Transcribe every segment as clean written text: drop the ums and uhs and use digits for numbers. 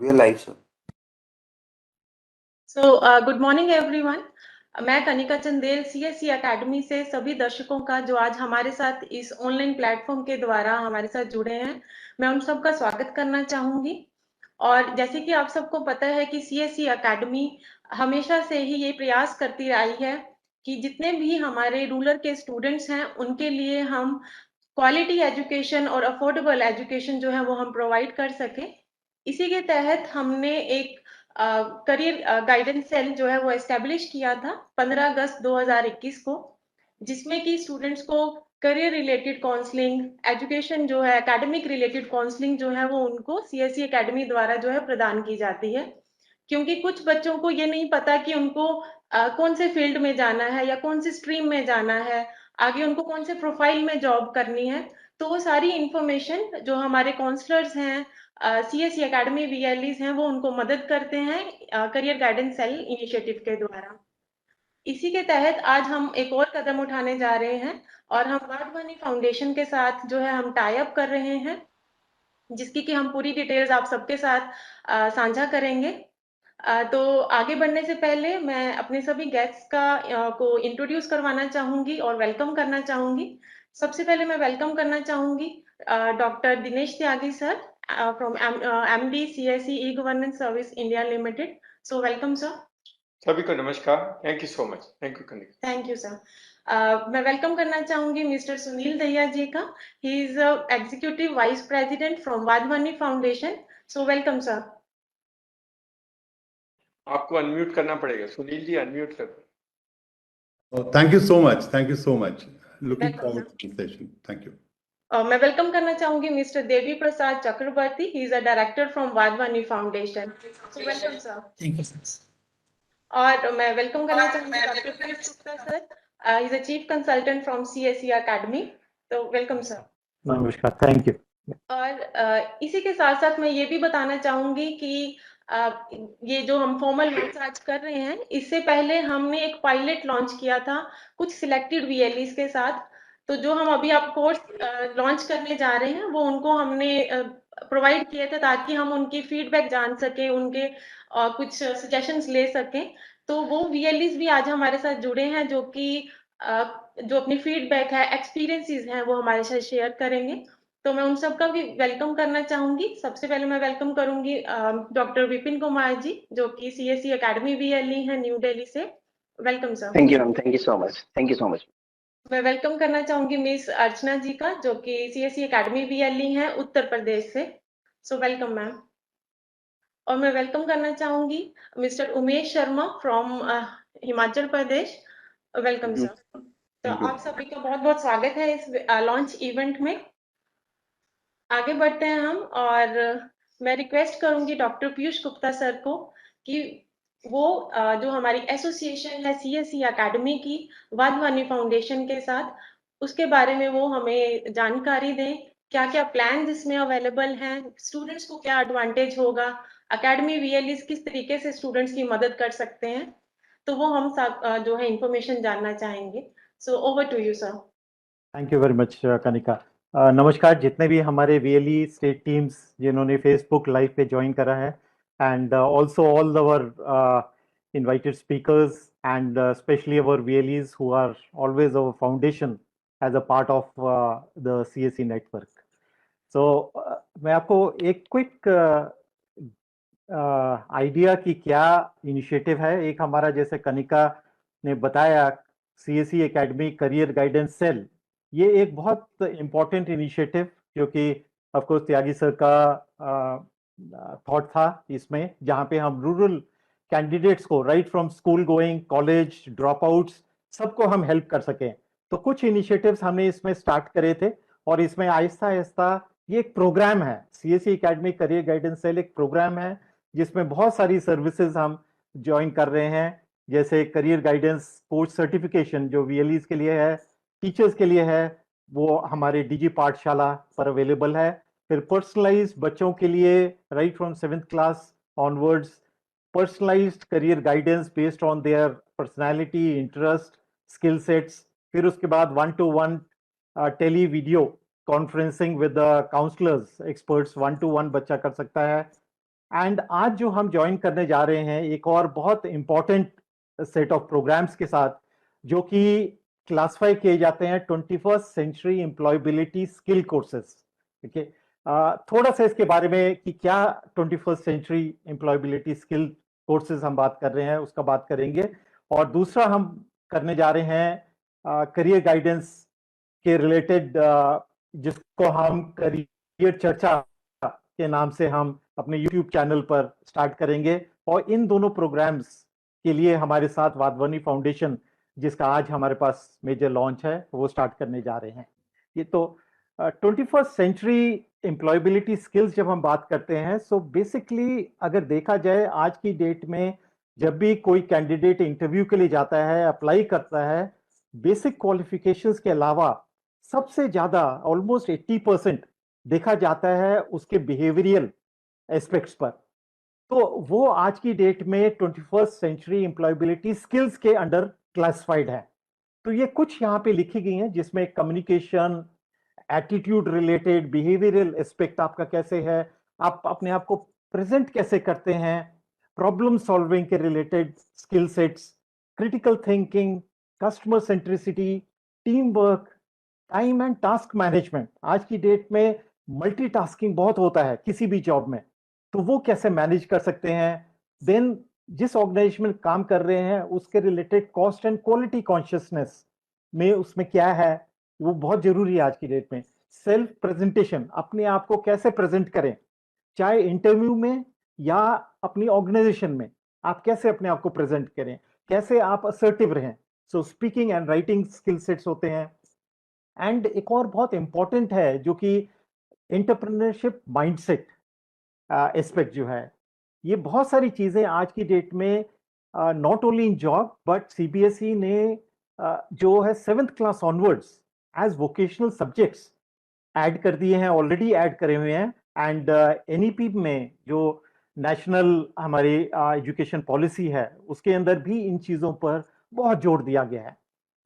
We are live, sir. Good morning everyone. मैं Kanika Chandel CSC academy से सभी दर्शकों का जो आज हमारे साथ इस ऑनलाइन प्लेटफॉर्म के द्वारा हमारे साथ जुड़े हैं, मैं उन सबका स्वागत करना चाहूंगी। और जैसे कि आप सबको पता है कि सीएससी एकेडमी हमेशा से ही ये प्रयास करती आई है कि जितने भी हमारे रूरल के स्टूडेंट्स हैं उनके लिए हम क्वालिटी एजुकेशन और अफोर्डेबल एजुकेशन जो है वो हम प्रोवाइड कर सकें। इसी के तहत हमने एक करियर गाइडेंस सेल जो है वो एस्टेब्लिश किया था 15 अगस्त 2021 को, जिसमें कि स्टूडेंट्स को करियर रिलेटेड काउंसलिंग, एजुकेशन जो है एकेडमिक रिलेटेड काउंसलिंग जो है वो उनको सीएससी एकेडमी द्वारा जो है प्रदान की जाती है। क्योंकि कुछ बच्चों को ये नहीं पता कि उनको कौन से फील्ड में जाना है या कौन सी स्ट्रीम में जाना है, आगे उनको कौन से प्रोफाइल में जॉब करनी है। तो वो सारी इंफॉर्मेशन जो हमारे काउंसलर्स हैं, सीएससी एकेडमी वीएलईज हैं, वो उनको मदद करते हैं करियर गाइडेंस सेल इनिशिएटिव के द्वारा। इसी के तहत आज हम एक और कदम उठाने जा रहे हैं और हम वाधवानी फाउंडेशन के साथ जो है हम टाई अप कर रहे हैं, जिसकी कि हम पूरी डिटेल्स आप सबके साथ साझा करेंगे। तो आगे बढ़ने से पहले मैं अपने सभी गेस्ट्स को इंट्रोड्यूस करवाना चाहूंगी और वेलकम करना चाहूंगी। सबसे पहले मैं वेलकम करना चाहूंगी doctor Dinesh Tyagi sir from MD CSC e governance service India limited. So welcome sir. सभी को नमस्कार। Thank you so much. Thank you Kanika. Thank you sir. मैं वेलकम करना चाहूंगी मिस्टर सुनील दहिया जी का। He is executive vice president from Wadhwani foundation. So welcome sir. आपको unmute करना पड़ेगा, सुनील जी अनम्यूट कर। Thank you so much. Thank you so much. Looking Welcome, forward sir. to this session. Thank you. मैं welcome करना चाहूंगी mister Devi Prasad Chakraborty. He is a director from Wadhwani foundation. So welcome sir. Thank you sir. और मैं welcome करना चाहूंगी doctor Piyush Gupta sir. He is a chief consultant from CSC academy. तो welcome sir. नमस्कार, thank you. और इसी के साथ साथ मैं ये भी बताना चाहूंगी कि ये जो हम फॉर्मल लॉन्च आज कर रहे हैं, इससे पहले हमने एक पायलट लॉन्च किया था कुछ सिलेक्टेड वीएलईज के साथ। तो जो हम अभी आप कोर्स लॉन्च करने जा रहे हैं वो उनको हमने प्रोवाइड किए थे ताकि हम उनकी फीडबैक जान सकें, उनके कुछ सजेशंस ले सकें। तो वो वीएलईज भी आज हमारे साथ जुड़े हैं जो कि जो अपनी फीडबैक है, एक्सपीरियंसेस हैं, वो हमारे साथ शेयर करेंगे। तो मैं उन सबका भी वेलकम करना चाहूंगी। सबसे पहले मैं वेलकम करूंगी डॉक्टर विपिन कुमार जी, जो कि सीएससी एकेडमी वीएलई है न्यू दिल्ली से। Welcome sir. Thank you ma'am. Thank you so much. Thank you so much. मैं वेलकम करना चाहूंगी मिस अर्चना जी का, जो कि सीएससी एकेडमी वीएलई है उत्तर प्रदेश से। So welcome ma'am. और मैं वेलकम करना चाहूंगी mister Umesh Sharma from Himachal Pradesh. Welcome sir. तो आप सभी का बहुत बहुत स्वागत है इस लॉन्च इवेंट में। आगे बढ़ते हैं हम, और मैं रिक्वेस्ट करूंगी डॉक्टर पीयूष गुप्ता सर को कि वो जो हमारी एसोसिएशन है सीएससी एकेडमी की वाधवानी फाउंडेशन के साथ, उसके बारे में वो हमें जानकारी दें। क्या क्या प्लान इसमें अवेलेबल हैं, स्टूडेंट्स को क्या एडवांटेज होगा, एकेडमी वीएलईज किस तरीके से स्टूडेंट्स की मदद कर सकते हैं, तो वो हम जो है इंफॉर्मेशन जानना चाहेंगे। So over to you sir. Thank you very much Kanika. नमस्कार जितने भी हमारे वीएलई स्टेट टीम्स जिन्होंने फेसबुक लाइव पे ज्वाइन करा है, and also all our invited speakers and especially our VLEs who are always our foundation as a part of the CSE network. So मैं आपको एक क्विक आइडिया कि क्या initiative है। एक हमारा जैसे कनिका ने बताया CSE academy career guidance cell, ये एक बहुत इम्पोर्टेंट इनिशिएटिव क्योंकि ऑफ कोर्स त्यागी सर का थॉट था इसमें, जहाँ पे हम रूरल कैंडिडेट्स को right from school going, college drop outs, सबको हम हेल्प कर सकें। तो कुछ इनिशिएटिव्स हमने इसमें स्टार्ट करे थे और इसमें आहिस्ता आहिस्ता ये एक प्रोग्राम है। CSE academy career guidance cell एक प्रोग्राम है जिसमें बहुत सारी सर्विसेज हम ज्वाइन कर रहे हैं, जैसे करियर गाइडेंस कोर्स सर्टिफिकेशन जो वीएलईज के लिए है, टीचर्स के लिए है, वो हमारे डीजी पाठशाला पर अवेलेबल है। फिर पर्सनलाइज बच्चों के लिए right from 7th class onwards personalised career guidance based on their personality, interest, skill sets. फिर उसके बाद 1-to-1 tele video conferencing with the counsellors experts, 1-to-1 बच्चा कर सकता है। एंड आज जो हम ज्वाइन करने जा रहे हैं एक और बहुत इंपॉर्टेंट सेट ऑफ प्रोग्राम्स के साथ, जो कि क्लासिफाई किए जाते हैं 21st century employability skill courses. ठीक है, थोड़ा सा इसके बारे में कि क्या 21st century employability skill courses हम बात कर रहे हैं उसका बात करेंगे। और दूसरा हम करने जा रहे हैं करियर गाइडेंस के रिलेटेड, जिसको हम करियर चर्चा के नाम से हम अपने YouTube चैनल पर स्टार्ट करेंगे। और इन दोनों प्रोग्राम्स के लिए हमारे साथ वाधवानी फाउंडेशन, जिसका आज हमारे पास मेजर लॉन्च है, वो स्टार्ट करने जा रहे हैं। ये तो 21st सेंचुरी एम्प्लॉयबिलिटी स्किल्स जब हम बात करते हैं, सो बेसिकली अगर देखा जाए आज की डेट में जब भी कोई कैंडिडेट इंटरव्यू के लिए जाता है, अप्लाई करता है, बेसिक क्वालिफिकेशंस के अलावा सबसे ज्यादा ऑलमोस्ट 80% देखा जाता है उसके बिहेवियरल एस्पेक्ट्स पर। तो वो आज की डेट में 21st सेंचुरी एम्प्लॉयबिलिटी स्किल्स के अंडर क्लासिफाइड है। तो ये कुछ यहाँ पे लिखी गई हैं, जिसमें communication, attitude related, behavioural aspect आपका कैसे है, आप अपने आप को प्रेजेंट कैसे करते हैं, प्रॉब्लम सॉल्विंग के related skill sets, critical thinking, customer centricity, team work, time and task management. आज की डेट में मल्टीटास्किंग बहुत होता है किसी भी जॉब में, तो वो कैसे मैनेज कर सकते हैं। देन जिस ऑर्गेनाइजेशन में काम कर रहे हैं उसके related cost and quality consciousness में उसमें क्या है, वो बहुत जरूरी है आज की डेट में। सेल्फ प्रेजेंटेशन, अपने आप को कैसे प्रेजेंट करें, चाहे इंटरव्यू में या अपनी ऑर्गेनाइजेशन में, आप कैसे अपने आप को प्रेजेंट करें, कैसे आप असर्टिव रहें। सो speaking and writing skill sets होते हैं। एंड एक और बहुत इंपॉर्टेंट है जो कि एंटरप्रेन्योरशिप माइंडसेट एस्पेक्ट जो है। ये बहुत सारी चीजें आज की डेट में not only in job but CBSE ने जो है 7th class onwards as vocational subjects add कर दिए हैं, ऑलरेडी ऐड करे हुए हैं। एंड एनईपी में जो नेशनल हमारी एजुकेशन पॉलिसी है उसके अंदर भी इन चीजों पर बहुत जोर दिया गया है।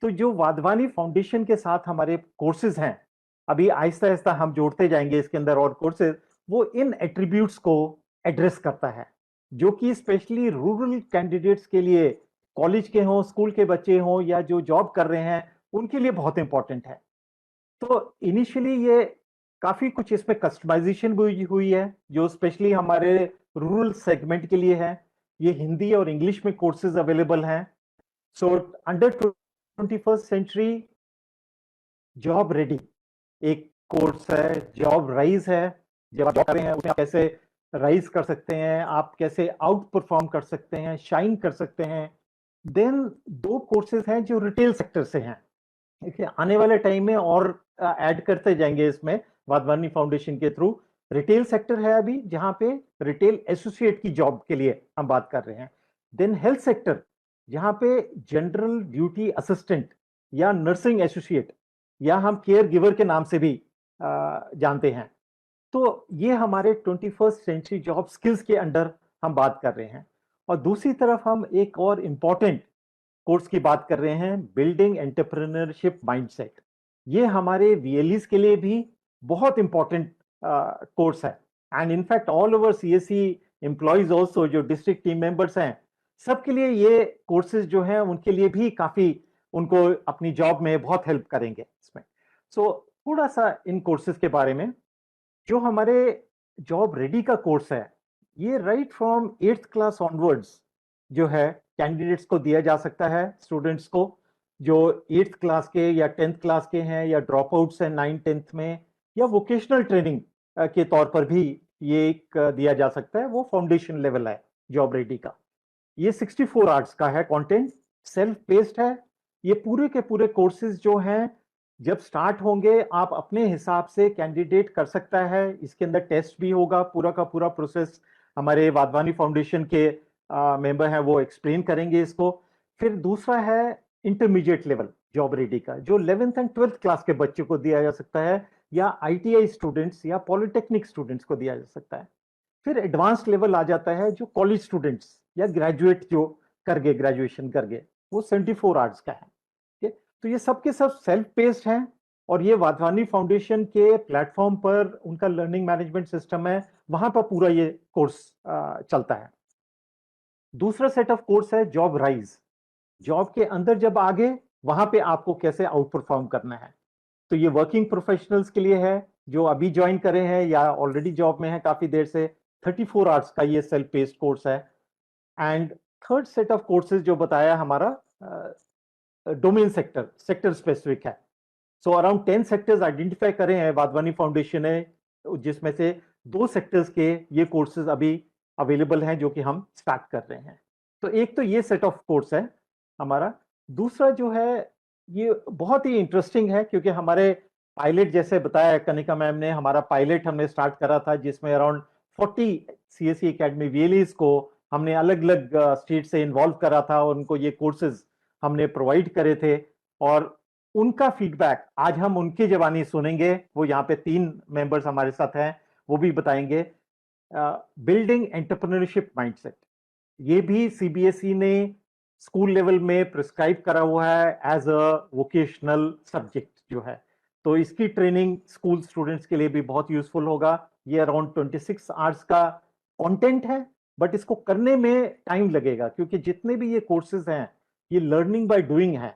तो जो वाधवानी फाउंडेशन के साथ हमारे कोर्सेज हैं, अभी आहिस्ता आहिस्ता हम जोड़ते जाएंगे इसके अंदर और कोर्सेज, वो इन एट्रीब्यूट्स को एड्रेस करता है, जो कि स्पेशली रूरल कैंडिडेट्स के लिए, कॉलेज के हों, स्कूल के बच्चे हों या जो जॉब कर रहे हैं, उनके लिए बहुत इंपॉर्टेंट है। तो इनिशियली ये काफी कुछ इसमें कस्टमाइजेशन भी हुई है, जो स्पेशली हमारे रूरल सेगमेंट के लिए है। ये हिंदी और इंग्लिश में कोर्सेज अवेलेबल हैं। So under 21st century job ready एक कोर्स है, जॉब राइज है। जब आप जॉब कर रहे हैं उसमें आप कैसे राइज कर सकते हैं, आप कैसे आउट परफॉर्म कर सकते हैं, शाइन कर सकते हैं। देन 2 कोर्सेज हैं जो रिटेल सेक्टर से हैं, देखिए आने वाले टाइम में और ऐड करते जाएंगे इसमें वाधवानी फाउंडेशन के थ्रू। रिटेल सेक्टर है अभी जहां पे रिटेल एसोसिएट की जॉब के लिए हम बात कर रहे हैं। देन हेल्थ सेक्टर, जहां पे जनरल ड्यूटी असिस्टेंट या नर्सिंग एसोसिएट या हम केयर गिवर के नाम से भी जानते हैं। तो ये हमारे 21st सेंचुरी जॉब स्किल्स के अंडर हम बात कर रहे हैं। और दूसरी तरफ हम एक और इम्पॉर्टेंट कोर्स की बात कर रहे हैं, बिल्डिंग एंटरप्रेन्योरशिप माइंडसेट। ये हमारे वीएलईज के लिए भी बहुत इंपॉर्टेंट कोर्स है। And in fact all over CSE employees also, जो डिस्ट्रिक्ट टीम मेंबर्स हैं, सबके लिए ये कोर्सेज जो हैं उनके लिए भी काफी, उनको अपनी जॉब में बहुत हेल्प करेंगे इसमें। सो थोड़ा सा इन कोर्सेज के बारे में। जो हमारे जॉब रेडी का कोर्स है, ये right from 8th class onwards जो है कैंडिडेट्स को दिया जा सकता है। स्टूडेंट्स को जो 8th क्लास के या 10th क्लास के हैं या ड्रॉप आउट्स हैं 9th 10th में, या वोकेशनल ट्रेनिंग के तौर पर भी ये एक दिया जा सकता है। वो फाउंडेशन लेवल है जॉब रेडी का। ये 64 आवर्स का है कंटेंट, सेल्फ पेस्ड है। ये पूरे के पूरे कोर्सेज जो हैं जब स्टार्ट होंगे, आप अपने हिसाब से कैंडिडेट कर सकता है। इसके अंदर टेस्ट भी होगा, पूरा का पूरा प्रोसेस हमारे वाधवानी फाउंडेशन के मेंबर हैं वो एक्सप्लेन करेंगे इसको। फिर दूसरा है इंटरमीडिएट लेवल जॉब रेडी का, जो 11th एंड 12th क्लास के बच्चों को दिया जा सकता है, या आईटीआई स्टूडेंट्स या पॉलिटेक्निक स्टूडेंट्स को दिया जा सकता है। फिर एडवांस लेवल आ जाता है जो कॉलेज स्टूडेंट्स या ग्रेजुएट जो कर गए, ग्रेजुएशन कर गए, वो 74 आवर्स का है। तो ये सब के सब सेल्फ पेस्ड हैं और ये वाधवानी फाउंडेशन के प्लेटफॉर्म पर उनका लर्निंग मैनेजमेंट सिस्टम है, वहां पर पूरा ये कोर्स चलता है। दूसरा सेट ऑफ कोर्स है जॉब राइज। जॉब के अंदर जब आगे वहां पे आपको कैसे आउट परफॉर्म करना है, तो ये वर्किंग प्रोफेशनल्स के लिए है जो अभी ज्वाइन करे हैं या ऑलरेडी जॉब में है काफी देर से। 34 आवर्स का ये सेल्फ पेस्ड कोर्स है। And third set of courses जो बताया हमारा डोमेन सेक्टर स्पेसिफिक है। सो अराउंड 10 सेक्टर्स आइडेंटिफाई करे हैं वाधवानी फाउंडेशन ने, जिसमें से 2 सेक्टर्स के ये कोर्सेज अभी अवेलेबल हैं जो कि हम स्टार्ट कर रहे हैं। तो एक तो ये सेट ऑफ कोर्स है हमारा। दूसरा जो है ये बहुत ही इंटरेस्टिंग है क्योंकि हमारे पायलट, जैसे बताया कनिका मैम ने, हमारा पायलट हमने स्टार्ट करा था जिसमें अराउंड 40 सीएसई एकेडमी वीएलईज को हमने अलग अलग स्टेट से इन्वॉल्व करा था और उनको ये कोर्सेज हमने प्रोवाइड करे थे। और उनका फीडबैक आज हम उनकी जबानी सुनेंगे। वो यहाँ पे 3 मेंबर्स हमारे साथ हैं, वो भी बताएंगे। बिल्डिंग एंटरप्रेन्योरशिप माइंडसेट, ये भी सीबीएसई ने स्कूल लेवल में प्रिस्क्राइब करा हुआ है एज अ वोकेशनल सब्जेक्ट जो है। तो इसकी ट्रेनिंग स्कूल स्टूडेंट्स के लिए भी बहुत यूजफुल होगा। ये अराउंड 26 आवर्स का कंटेंट है, बट इसको करने में टाइम लगेगा क्योंकि जितने भी ये कोर्सेज हैं ये लर्निंग बाय डूइंग है।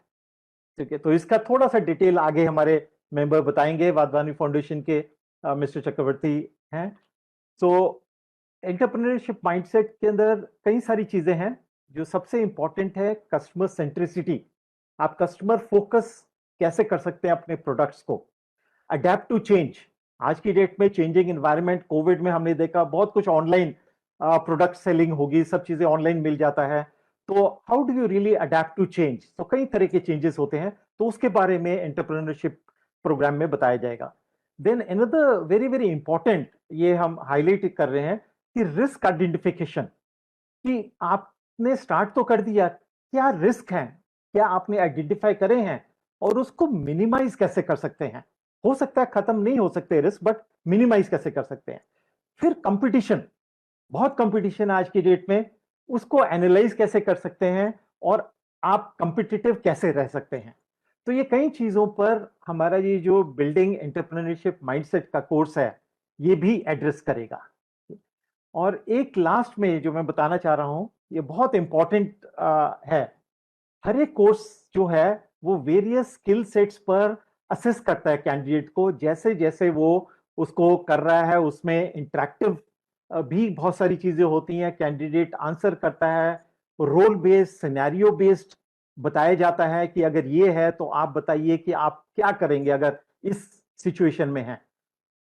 ठीक है, तो इसका थोड़ा सा डिटेल आगे हमारे मेंबर बताएंगे। वाधवानी फाउंडेशन के मिस्टर चक्रवर्ती हैं। सो एंटरप्रेन्योरशिप माइंडसेट के अंदर कई सारी चीजें हैं। जो सबसे इंपॉर्टेंट है कस्टमर सेंट्रिसिटी। आप कस्टमर फोकस कैसे कर सकते हैं अपने प्रोडक्ट्स को। अडेप्ट टू चेंज, आज की डेट में चेंजिंग एनवायरनमेंट, कोविड में हमने देखा बहुत कुछ ऑनलाइन प्रोडक्ट सेलिंग होगी, सब चीजें ऑनलाइन मिल जाता है। तो how do you really adapt to change? तो कई तरह के चेंजेस होते हैं, तो उसके बारे में एंटरप्रेन्योरशिप प्रोग्राम में बताया जाएगा। Then another very very important, ये हम हाईलाइट कर रहे हैं कि रिस्क आइडेंटिफिकेशन, कि आपने स्टार्ट तो कर दिया, क्या रिस्क है, क्या आपने आइडेंटिफाई करे हैं और उसको मिनिमाइज कैसे कर सकते हैं। हो सकता है खत्म नहीं हो सकते रिस्क, बट मिनिमाइज कैसे कर सकते हैं। फिर कंपटीशन, बहुत कंपटीशन आज की डेट में, उसको एनालाइज कैसे कर सकते हैं और आप कंपिटिटिव कैसे रह सकते हैं। तो ये कई चीजों पर हमारा ये जो बिल्डिंग एंटरप्रेन्योरशिप माइंडसेट का कोर्स है ये भी एड्रेस करेगा। और एक लास्ट में जो मैं बताना चाह रहा हूं, ये बहुत इंपॉर्टेंट है। हर एक कोर्स जो है वो वेरियस स्किल सेट्स पर असेस करता है कैंडिडेट को। जैसे जैसे वो उसको कर रहा है उसमें इंटरेक्टिव भी बहुत सारी चीजें होती हैं। कैंडिडेट आंसर करता है, रोल बेस्ड, सिनेरियो बेस्ड बताया जाता है कि अगर ये है तो आप बताइए कि आप क्या करेंगे अगर इस सिचुएशन में है।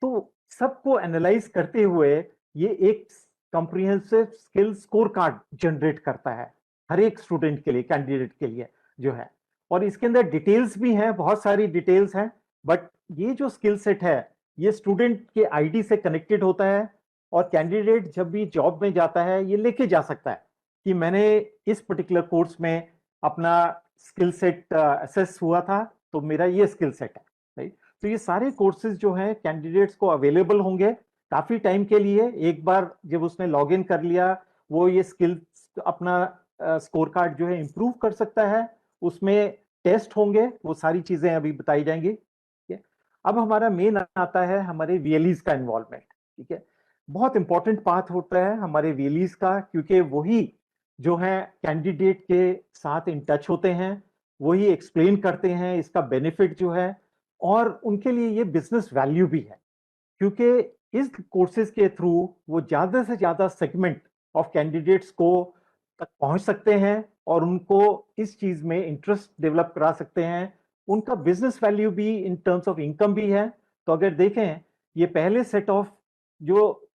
तो सबको एनालाइज करते हुए ये एक comprehensive skill score card generate करता है हर एक स्टूडेंट के लिए, कैंडिडेट के लिए जो है। और इसके अंदर डिटेल्स भी हैं, बहुत सारी डिटेल्स हैं, बट ये जो स्किल सेट है ये स्टूडेंट के आईडी से कनेक्टेड होता है और कैंडिडेट जब भी जॉब में जाता है ये लेके जा सकता है कि मैंने इस पर्टिकुलर कोर्स में अपना स्किल सेट असेस हुआ था तो मेरा ये स्किल सेट है, राइट। तो ये सारे कोर्सेज जो हैं कैंडिडेट्स को अवेलेबल होंगे काफी टाइम के लिए। एक बार जब उसने लॉग इन कर लिया वो ये स्किल अपना स्कोर कार्ड जो है इंप्रूव कर सकता है। उसमें टेस्ट होंगे, वो सारी चीजें अभी बताई जाएंगी। ठीक है, अब हमारा मेन आता है हमारे वीएलईज का इन्वॉल्वमेंट। ठीक है, बहुत इंपॉर्टेंट पार्ट होता है हमारे वीएलईज का, क्योंकि वही जो है कैंडिडेट के साथ इन टच होते हैं, वही एक्सप्लेन करते हैं इसका बेनिफिट जो है, और उनके लिए ये बिजनेस वैल्यू भी है क्योंकि इस कोर्सेज के थ्रू वो ज्यादा से ज्यादा सेगमेंट ऑफ कैंडिडेट्स को तक पहुंच सकते हैं और उनको इस चीज में इंटरेस्ट डेवलप करा सकते हैं। उनका बिजनेस वैल्यू भी इन टर्म्स ऑफ इनकम भी है। तो अगर देखें ये पहले सेट ऑफ जो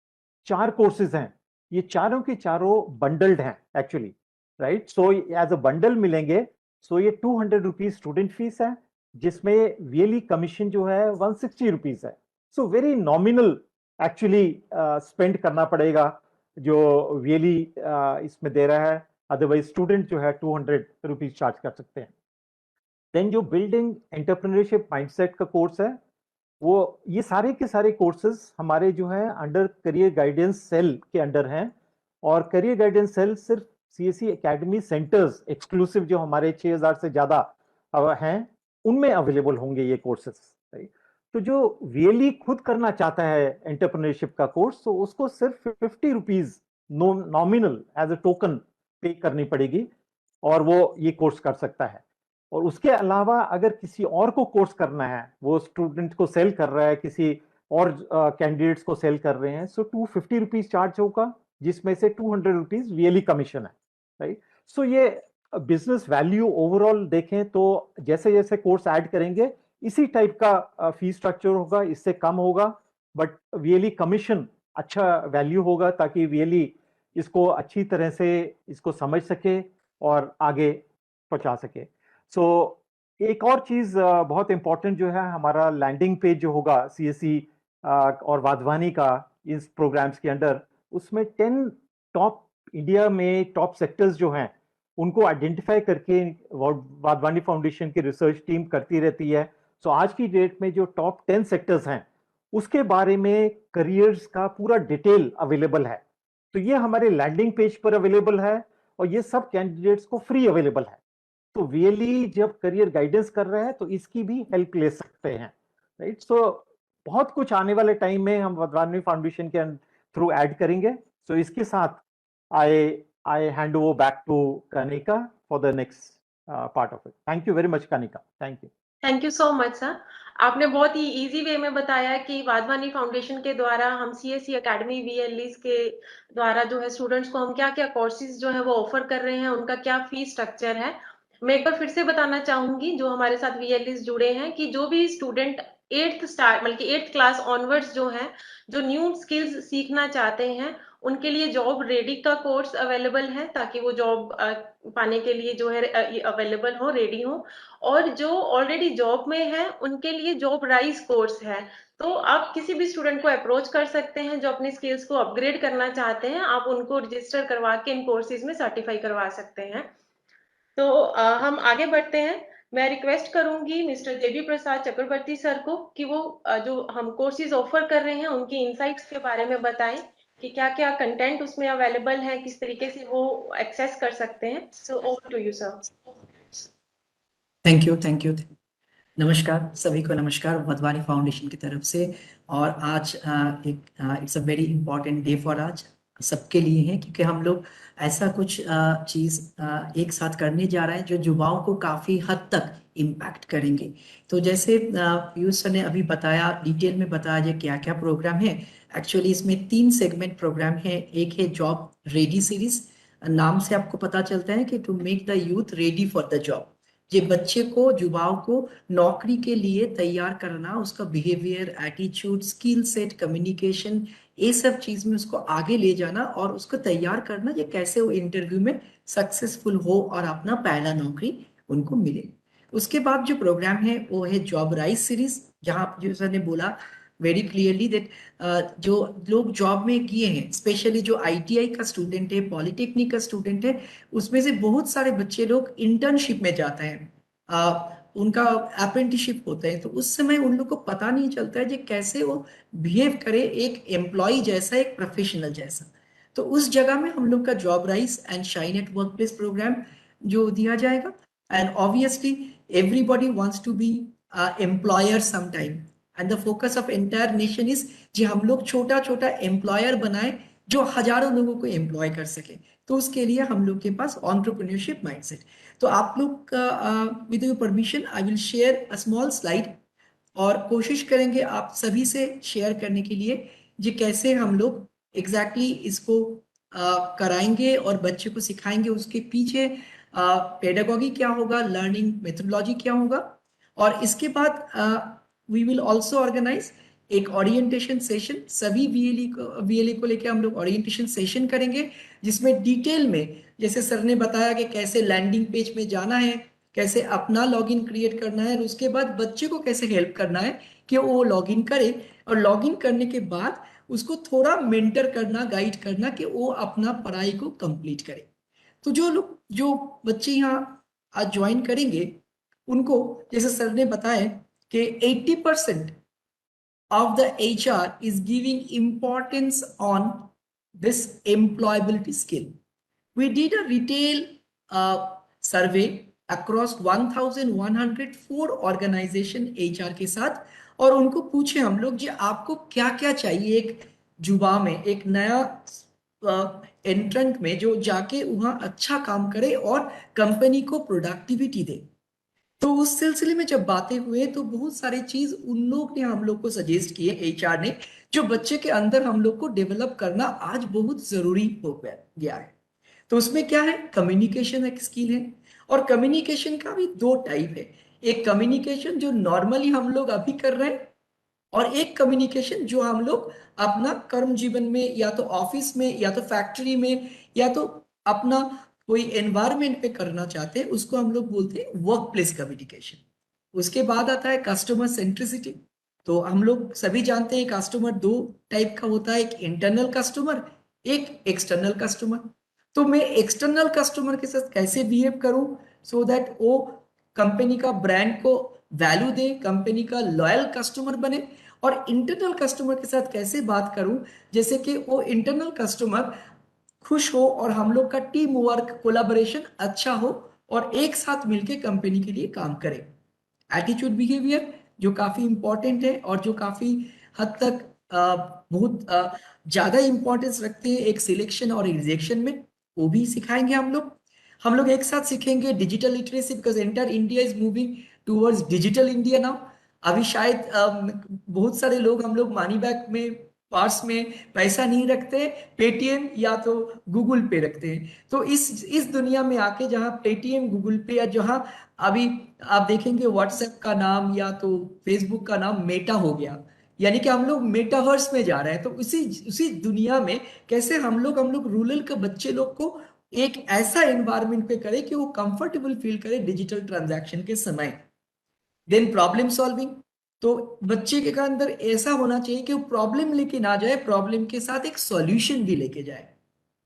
4 कोर्सेज हैं ये चारों के चारों बंडल्ड हैं actually, right. So as a bundle मिलेंगे। सो ये 200 रुपीज स्टूडेंट फीस है जिसमें वीएलई कमीशन जो है 160 रुपीज है। So very nominal actually spend करना पड़ेगा जो वीएलई इसमें दे रहा है, अदरवाइज स्टूडेंट जो है 200 रुपीज चार्ज कर सकते हैं। देन जो बिल्डिंग एंटरप्रेन्योरशिप माइंडसेट का कोर्स है वो ये सारे के सारे कोर्सेज हमारे जो है अंडर करियर गाइडेंस सेल के अंडर हैं। और करियर गाइडेंस सेल सिर्फ सीएसई एकेडमी सेंटर्स एक्सक्लूसिव जो हमारे 6000 से ज्यादा हैं उनमें अवेलेबल होंगे ये कोर्सेज। राइट। तो जो रियली खुद करना चाहता है एंटरप्रेन्योरशिप का कोर्स, तो उसको सिर्फ 50 rupees nominal as a token pay करनी पड़ेगी और वो ये कोर्स कर सकता है। और उसके अलावा अगर किसी और को कोर्स करना है, वो स्टूडेंट को सेल कर रहा है, किसी और कैंडिडेट्स को सेल कर रहे हैं, सो 250 रुपीज चार्ज होगा, जिसमें से 200 रुपीज रियली कमीशन है, राइट। सो ये बिजनेस वैल्यू ओवरऑल देखें तो जैसे जैसे कोर्स ऐड करेंगे इसी टाइप का फी स्ट्रक्चर होगा, इससे कम होगा, बट रियली कमीशन अच्छा वैल्यू होगा, ताकि रियली इसको अच्छी तरह से इसको समझ सके और आगे पहुंचा सके। सो एक और चीज बहुत इंपॉर्टेंट जो है, हमारा लैंडिंग पेज जो होगा सीएससी और वाधवानी का इस प्रोग्राम्स के अंडर, उसमें 10 टॉप इंडिया में टॉप सेक्टर्स जो हैं उनको आइडेंटिफाई करके वाधवानी फाउंडेशन की रिसर्च टीम करती रहती है। सो आज की डेट में जो टॉप 10 सेक्टर्स हैं उसके बारे में करियर्स का पूरा डिटेल अवेलेबल है। तो ये हमारे लैंडिंग पेज पर अवेलेबल है और ये सब कैंडिडेट्स को फ्री अवेलेबल है। तो रियली जब करियर गाइडेंस कर रहे हैं तो इसकी भी हेल्प ले सकते हैं, राइट। सो बहुत कुछ आने वाले टाइम में हम वाधवानी फाउंडेशन के थ्रू ऐड करेंगे। सो इसके साथ I hand over back to Kanika for the next part of it. Thank you very much, Kanika. Thank you. Thank you so much sir. आपने बहुत ही इजी वे में बताया कि वाधवानी फाउंडेशन के द्वारा हम सीएससी एकेडमी वीएलईज के द्वारा जो है स्टूडेंट्स को हम क्या क्या कोर्सेज जो है वो ऑफर कर रहे हैं, उनका क्या फी स्ट्रक्चर है। मैं एक बार फिर से बताना चाहूंगी जो हमारे साथ वीएलईज जुड़े हैं कि जो भी स्टूडेंट 8th क्लास ऑनवर्ड्स जो है, जो न्यू स्किल्स सीखना चाहते हैं, उनके लिए जॉब रेडी का कोर्स अवेलेबल है, ताकि वो जॉब पाने के लिए जो है अवेलेबल हो, रेडी हो। और जो ऑलरेडी जॉब में है उनके लिए जॉब राइज कोर्स है। तो आप किसी भी स्टूडेंट को अप्रोच कर सकते हैं जो अपनी स्किल्स को अपग्रेड करना चाहते हैं, आप उनको रजिस्टर करवा के इन कोर्सेज में सर्टिफाई करवा सकते हैं। तो हम आगे बढ़ते हैं। मैं रिक्वेस्ट करूंगी मिस्टर जेबी प्रसाद चक्रवर्ती सर को कि वो जो हम कोर्सेज ऑफर कर रहे हैं उनकी इनसाइट्स के बारे में बताएं कि क्या क्या कंटेंट उसमें अवेलेबल है, किस तरीके से वो एक्सेस कर सकते हैं। So over to you sir. Thank you. नमस्कार सभी को, नमस्कार वाधवानी फाउंडेशन की तरफ से। और आज it's a very important day for आज सबके लिए है, क्योंकि हम लोग ऐसा कुछ चीज़ एक साथ करने जा रहे हैं जो युवाओं को काफ़ी हद तक इम्पैक्ट करेंगे। तो जैसे पीयूष सर ने अभी बताया, डिटेल में बताया जाए क्या क्या प्रोग्राम है। एक्चुअली इसमें 3 सेगमेंट प्रोग्राम है। एक है जॉब रेडी सीरीज, नाम से आपको पता चलता है कि to make the youth ready for the job. ये बच्चे को, युवाओं को नौकरी के लिए तैयार करना, उसका behaviour, attitude, skill set, communication, ये सब चीज में उसको आगे ले जाना और उसको तैयार करना ये कैसे वो इंटरव्यू में सक्सेसफुल हो और अपना पहला नौकरी उनको मिले। उसके बाद जो प्रोग्राम है वो है जॉब राइज सीरीज, जहाँ जो सर ने बोला वेरी क्लियरली दैट जो लोग जॉब में किए हैं, स्पेशली जो आईटीआई का स्टूडेंट है, पॉलिटेक्निक का स्टूडेंट है, उसमें से बहुत सारे बच्चे लोग इंटर्नशिप में जाते हैं, उनका अप्रेंटिसशिप होता है। तो उस समय उन लोग को पता नहीं चलता है कि कैसे वो बिहेव करे एक एम्प्लॉय जैसा, एक प्रोफेशनल जैसा। तो उस जगह में हम लोग का job rise and shine at work place program जो दिया जाएगा। And obviously everybody wants to be employer sometime, and the focus of entire nation is कि हम लोग छोटा छोटा एम्प्लॉयर बनाए जो हजारों लोगों को एम्प्लॉय कर सके। तो उसके लिए हम लोग के पास एंटरप्रेन्योरशिप माइंडसेट। तो आप लोग with your permission I will share a small slide, और कोशिश करेंगे आप सभी से शेयर करने के लिए जी कैसे हम लोग एग्जैक्टली इसको कराएंगे और बच्चे को सिखाएंगे। उसके पीछे पेडागोगी क्या होगा, लर्निंग मेथोडोलॉजी क्या होगा। और इसके बाद वी विल ऑल्सो ऑर्गेनाइज एक ओरिएंटेशन सेशन, सभी वीएलई को लेकर हम लोग ओरिएंटेशन सेशन करेंगे, जिसमें डिटेल में जैसे सर ने बताया कि कैसे लैंडिंग पेज में जाना है, कैसे अपना लॉगिन क्रिएट करना है, और उसके बाद बच्चे को कैसे हेल्प करना है कि वो लॉगिन करे, और लॉगिन करने के बाद उसको थोड़ा मेंटर करना, गाइड करना कि वो अपना पढ़ाई को कंप्लीट करे। तो जो बच्चे यहाँ आज ज्वाइन करेंगे उनको जैसे सर ने बताया कि 80% of the HR is giving importance on this employability skill. We did a retail survey across 1104 organization HR के साथ, और उनको पूछे हम लोग जी आपको क्या क्या चाहिए एक युवा में, एक नया एंट्रेंट में जो जाके वहाँ अच्छा काम करे और कंपनी को प्रोडक्टिविटी दे। तो उस सिलसिले में जब बातें हुए तो बहुत सारी चीज उन लोग ने हम लोग को सजेस्ट किए, एचआर ने, जो बच्चे के अंदर हम लोग को डेवलप करना आज बहुत जरूरी हो गया है। तो उसमें क्या है, कम्युनिकेशन एक स्किल है, और कम्युनिकेशन का भी दो टाइप है। एक कम्युनिकेशन जो नॉर्मली हम लोग अभी कर रहे हैं, और एक कम्युनिकेशन जो हम लोग अपना कर्म जीवन में या तो ऑफिस में या तो फैक्ट्री में या तो अपना कोई एनवायरमेंट पे करना चाहते हैं, उसको हम लोग बोलते हैं वर्क प्लेस कम्युनिकेशन। उसके बाद आता है कस्टमर सेंट्रिसिटी। तो हम लोग सभी जानते हैं कस्टमर दो टाइप का होता है, एक इंटरनल कस्टमर, एक एक्सटर्नल कस्टमर। तो मैं एक्सटर्नल कस्टमर के साथ कैसे बिहेव करूं सो दैट वो कंपनी का ब्रांड को वैल्यू दे, कंपनी का लॉयल कस्टमर बने, और इंटरनल कस्टमर के साथ कैसे बात करूं जैसे कि वो इंटरनल कस्टमर खुश हो और हम लोग का टीम वर्क कोलाबोरेशन अच्छा हो और एक साथ मिलकर कंपनी के लिए काम करें। एटीट्यूड बिहेवियर जो काफी इंपॉर्टेंट है और जो काफी हद तक बहुत ज्यादा इंपॉर्टेंस रखते हैं एक सिलेक्शन और रिजेक्शन में, वो भी सिखाएंगे हम लोग एक साथ सीखेंगे digital literacy, because entire India is moving towards digital India now. अभी शायद बहुत सारे लोग हम लोग मनी बैग में, पर्स में पैसा नहीं रखते, पेटीएम या तो गूगल पे रखते हैं। तो इस दुनिया में आके जहाँ पेटीएम, गूगल पे, या जहाँ अभी आप देखेंगे व्हाट्सएप का नाम या तो फेसबुक का नाम मेटा हो गया, यानी कि हम लोग मेटावर्स में जा रहे हैं। तो उसी दुनिया में कैसे हम लोग रूरल के बच्चे लोग को एक ऐसा एनवायरनमेंट पे करें कि वो कंफर्टेबल फील करे डिजिटल ट्रांजैक्शन के समय। देन प्रॉब्लम सॉल्विंग, तो बच्चे के अंदर ऐसा होना चाहिए कि वो प्रॉब्लम लेके ना जाए, प्रॉब्लम के साथ एक सॉल्यूशन भी लेके जाए।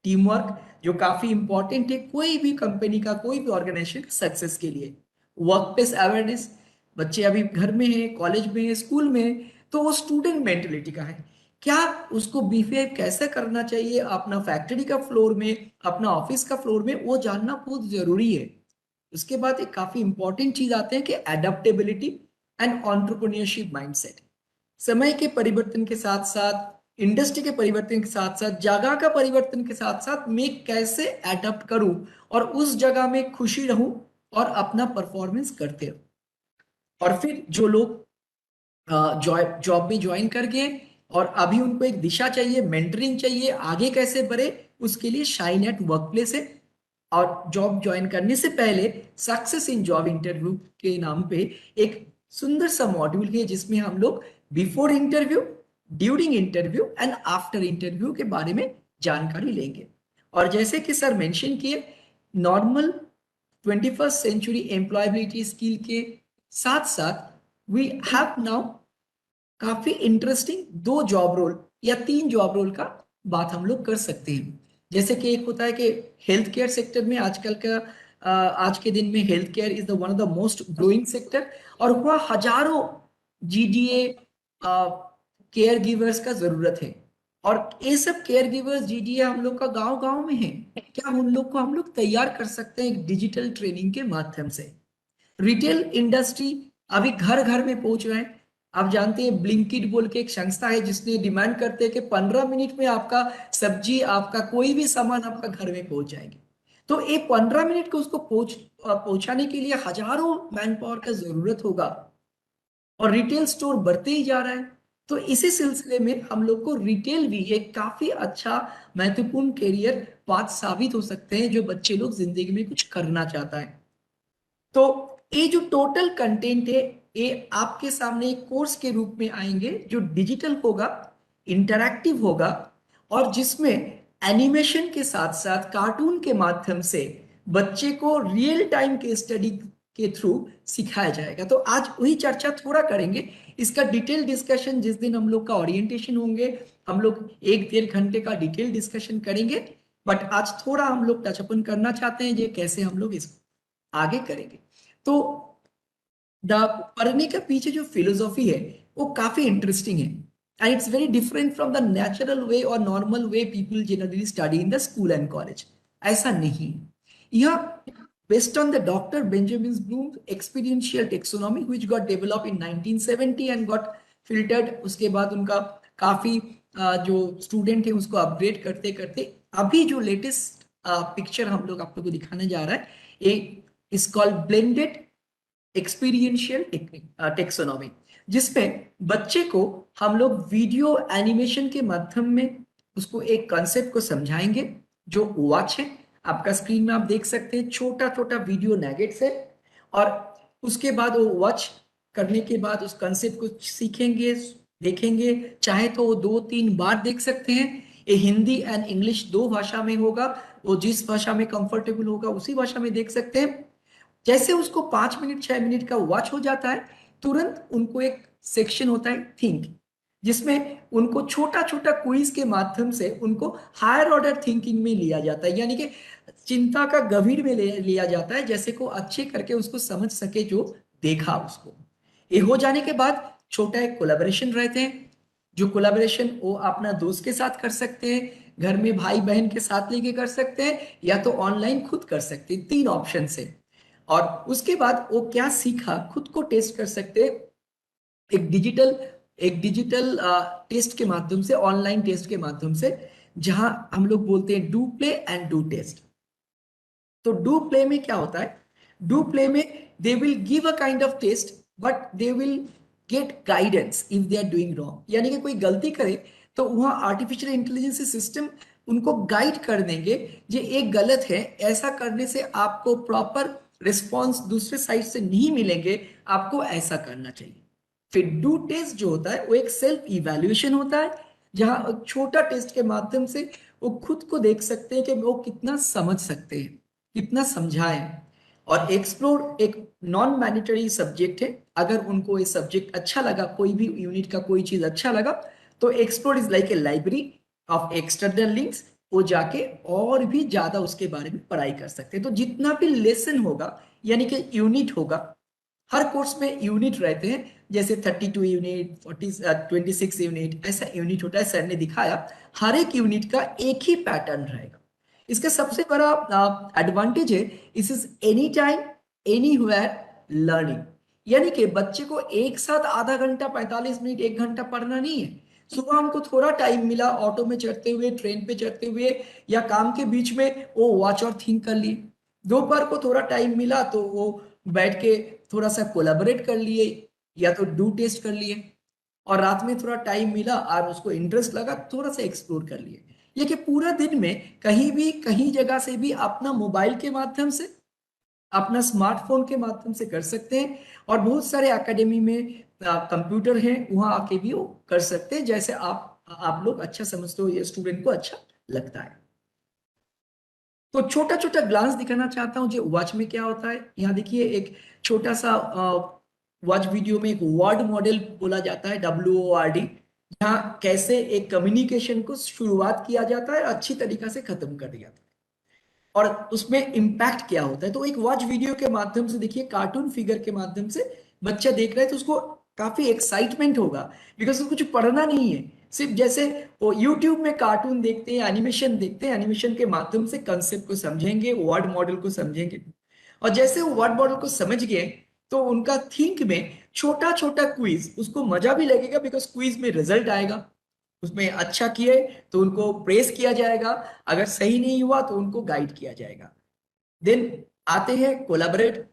टीम वर्क जो काफी इंपॉर्टेंट है कोई भी कंपनी का, कोई भी ऑर्गेनाइजेशन सक्सेस के लिए। वर्क प्लेस अवेयरनेस, बच्चे अभी घर में है, कॉलेज में है, स्कूल में है, तो वो स्टूडेंट मेंटेलिटी का है, क्या उसको बिहेव कैसे करना चाहिए अपना फैक्ट्री का फ्लोर में, अपना ऑफिस का फ्लोर में, वो जानना बहुत जरूरी है। उसके बाद एक काफी इंपॉर्टेंट चीज आते हैं कि एडेप्टेबिलिटी एंड एंटरप्रेन्योरशिप माइंडसेट। समय के परिवर्तन के साथ साथ, इंडस्ट्री के परिवर्तन के साथ साथ, जगह का परिवर्तन के साथ साथ मैं कैसे एडप्ट करूं और उस जगह में खुशी रहूं और अपना परफॉर्मेंस करते रहूं। और फिर जो लोग जॉब में ज्वाइन कर गए और अभी उनको एक दिशा चाहिए, मेंटरिंग चाहिए, आगे कैसे बढ़े, उसके लिए शाइन एट वर्क प्लेस है। और जॉब ज्वाइन करने से पहले सक्सेस इन जॉब इंटरव्यू के नाम पे एक सुंदर सा मॉड्यूल है जिसमें हम लोग before interview, during interview and after interview के बारे में जानकारी लेंगे। और जैसे कि सर मेंशन किए, normal 21st century employability skill के साथ साथ वी हैव नाउ काफी इंटरेस्टिंग 2 जॉब रोल या 3 जॉब रोल का बात हम लोग कर सकते हैं। जैसे कि एक होता है कि हेल्थ केयर सेक्टर में आजकल का आज के दिन में health care is the one of the most growing sector, और वह हजारों जीडीए केयर गिवर्स का जरूरत है। और ये सब केयर गिवर्स जीडीए हम लोग का गांव गांव में है, क्या उन लोग को हम लोग तैयार कर सकते हैं डिजिटल ट्रेनिंग के माध्यम से। रिटेल इंडस्ट्री अभी घर घर में पहुंच रहे हैं। आप जानते हैं ब्लिंकिट बोल के एक संस्था है जिसने डिमांड करते हैं कि 15 मिनट में आपका सब्जी, आपका कोई भी सामान आपका घर में पहुंच जाएगी। तो एक 15 मिनट को उसको पहुंचाने के लिए हजारों मैन पावर का जरूरत होगा, और रिटेल स्टोर बढ़ते ही जा रहा है। तो इसी सिलसिले में हम लोग को रिटेल भी एक काफी अच्छा महत्वपूर्ण करियर पाथ साबित हो सकते हैं जो बच्चे लोग जिंदगी में कुछ करना चाहता है। तो ये जो टोटल कंटेंट है ये आपके सामने एक कोर्स के रूप में आएंगे जो डिजिटल होगा, इंटरैक्टिव होगा, और जिसमें एनिमेशन के साथ साथ कार्टून के माध्यम से बच्चे को रियल टाइम के स्टडी के थ्रू सिखाया जाएगा। तो आज वही चर्चा थोड़ा करेंगे, इसका डिटेल डिस्कशन जिस दिन हम लोग का ओरिएंटेशन होंगे, हम लोग 1-1.5 घंटे का डिटेल डिस्कशन करेंगे। बट आज थोड़ा हम लोग टचअपन करना चाहते हैं ये कैसे हम लोग इसको आगे करेंगे। तो पढ़ने के पीछे जो फिलोसॉफी है वो काफी इंटरेस्टिंग है, and it's very different from the natural way और normal way people generally study in the school and college. ऐसा नहीं, यह based on the Dr. Benjamin Bloom's experiential taxonomy which got developed in 1970 and got filtered, उसके बाद उनका काफी जो student है उसको अपग्रेड करते करते अभी जो लेटेस्ट पिक्चर हम लोग आप लोग को दिखाने जा रहा है, ये is called blended experiential taxonomy, जिसमें बच्चे को हम लोग वीडियो एनिमेशन के माध्यम में उसको एक कॉन्सेप्ट को समझाएंगे। जो वॉच है, आपका स्क्रीन में आप देख सकते हैं, छोटा छोटा वीडियो नैगेट्स है, और उसके बाद वो वॉच करने के बाद उस कॉन्सेप्ट को सीखेंगे, देखेंगे। चाहे तो वो 2-3 बार देख सकते हैं। ये हिंदी एंड इंग्लिश 2 भाषा में होगा, वो जिस भाषा में कंफर्टेबल होगा उसी भाषा में देख सकते हैं। जैसे उसको 5 मिनट 6 मिनट का वॉच हो जाता है, तुरंत उनको एक सेक्शन होता है थिंक, जिसमें उनको छोटा छोटा क्विज के माध्यम से उनको हायर ऑर्डर थिंकिंग में लिया जाता है, यानी कि चिंता का गभीर में लिया जाता है, जैसे को अच्छे करके उसको समझ सके जो देखा उसको। ये हो जाने के बाद छोटा एक कोलैबोरेशन रहते हैं, जो कोलैबोरेशन वो अपना दोस्त के साथ कर सकते हैं, घर में भाई बहन के साथ लेके कर सकते हैं, या तो ऑनलाइन खुद कर सकते हैं। 3 ऑप्शन से। और उसके बाद वो क्या सीखा खुद को टेस्ट कर सकते हैं एक डिजिटल टेस्ट के माध्यम से, ऑनलाइन टेस्ट के माध्यम से, जहां हम लोग बोलते हैं do play and do test. तो डू प्ले में क्या होता है? डू प्ले में they will give a kind of test, but they will get guidance if they are doing wrong. यानी कि कोई गलती करे तो वहां आर्टिफिशियल इंटेलिजेंस सिस्टम उनको गाइड कर देंगे, ये एक गलत है, ऐसा करने से आपको प्रॉपर रिस्पॉन्स दूसरे साइड से नहीं मिलेंगे, आपको ऐसा करना चाहिए। फिर डू टेस्ट जो होता है वो एक सेल्फ इवैल्यूएशन होता है, जहां छोटा टेस्ट के माध्यम से वो खुद को देख सकते हैं कि वो कितना समझ सकते हैं, कितना समझाएं। और एक्सप्लोर एक नॉन मैंडेटरी सब्जेक्ट है, अगर उनको ये सब्जेक्ट अच्छा लगा, कोई भी यूनिट का कोई चीज अच्छा लगा, तो explore is like A library of external links, वो जाके और भी ज्यादा उसके बारे में पढ़ाई कर सकते हैं। तो जितना भी लेसन होगा, यानी कि यूनिट होगा, हर कोर्स में यूनिट रहते हैं, जैसे 32 यूनिट, 26 यूनिट, ऐसा यूनिट होता है। सर ने दिखाया हर एक यूनिट का एक ही पैटर्न रहेगा। इसका सबसे बड़ा एडवांटेज है, इस is any time anywhere learning, यानी कि बच्चे को एक साथ आधा घंटा 45 मिनट 1 घंटा पढ़ना नहीं है। सुबह हमको थोड़ा टाइम मिला, ऑटो में चढ़ते हुए, ट्रेन पे चढ़ते हुए, या काम के बीच में वो वॉच और थिंक कर लिए। दोपहर को थोड़ा टाइम मिला तो वो बैठ के थोड़ा सा कोलैबोरेट कर लिए, या तो डू टेस्ट कर लिए। और रात में थोड़ा टाइम मिला और उसको इंटरेस्ट लगा, थोड़ा सा एक्सप्लोर कर लिए। ये कि पूरा दिन में कहीं भी कहीं जगह से भी अपना मोबाइल के माध्यम से, अपना स्मार्टफोन के माध्यम से कर सकते हैं। और बहुत सारे एकेडमी में कंप्यूटर हैं, वहां आके भी वो कर सकते हैं, जैसे आप लोग अच्छा समझते हो, ये स्टूडेंट को अच्छा लगता है। तो छोटा छोटा ग्लांस दिखाना चाहता हूं जो वॉच में क्या होता है। यहाँ देखिए एक छोटा सा वॉच वीडियो में एक वर्ड मॉडल बोला जाता है, WORD, जहाँ कैसे एक कम्युनिकेशन को शुरुआत किया जाता है, अच्छी तरीका से खत्म कर दिया जाता है, और उसमें इम्पैक्ट क्या होता है। तो एक वॉच वीडियो के माध्यम से देखिए, कार्टून फिगर के माध्यम से बच्चा देख रहा है तो उसको काफी एक्साइटमेंट होगा, बिकॉज उसको कुछ पढ़ना नहीं है। सिर्फ जैसे वो यूट्यूब में कार्टून देखते हैं, एनिमेशन देखते हैं, एनिमेशन के माध्यम से कंसेप्ट को समझेंगे, वर्ड मॉडल को समझेंगे, और जैसे वो वर्ड मॉडल को समझ गए तो उनका थिंक में छोटा छोटा क्विज, उसको मजा भी लगेगा, बिकॉज क्विज में रिजल्ट आएगा, उसमें अच्छा किए तो उनको प्रेस किया जाएगा, अगर सही नहीं हुआ तो उनको गाइड किया जाएगा। देन आते हैं कोलैबोरेट।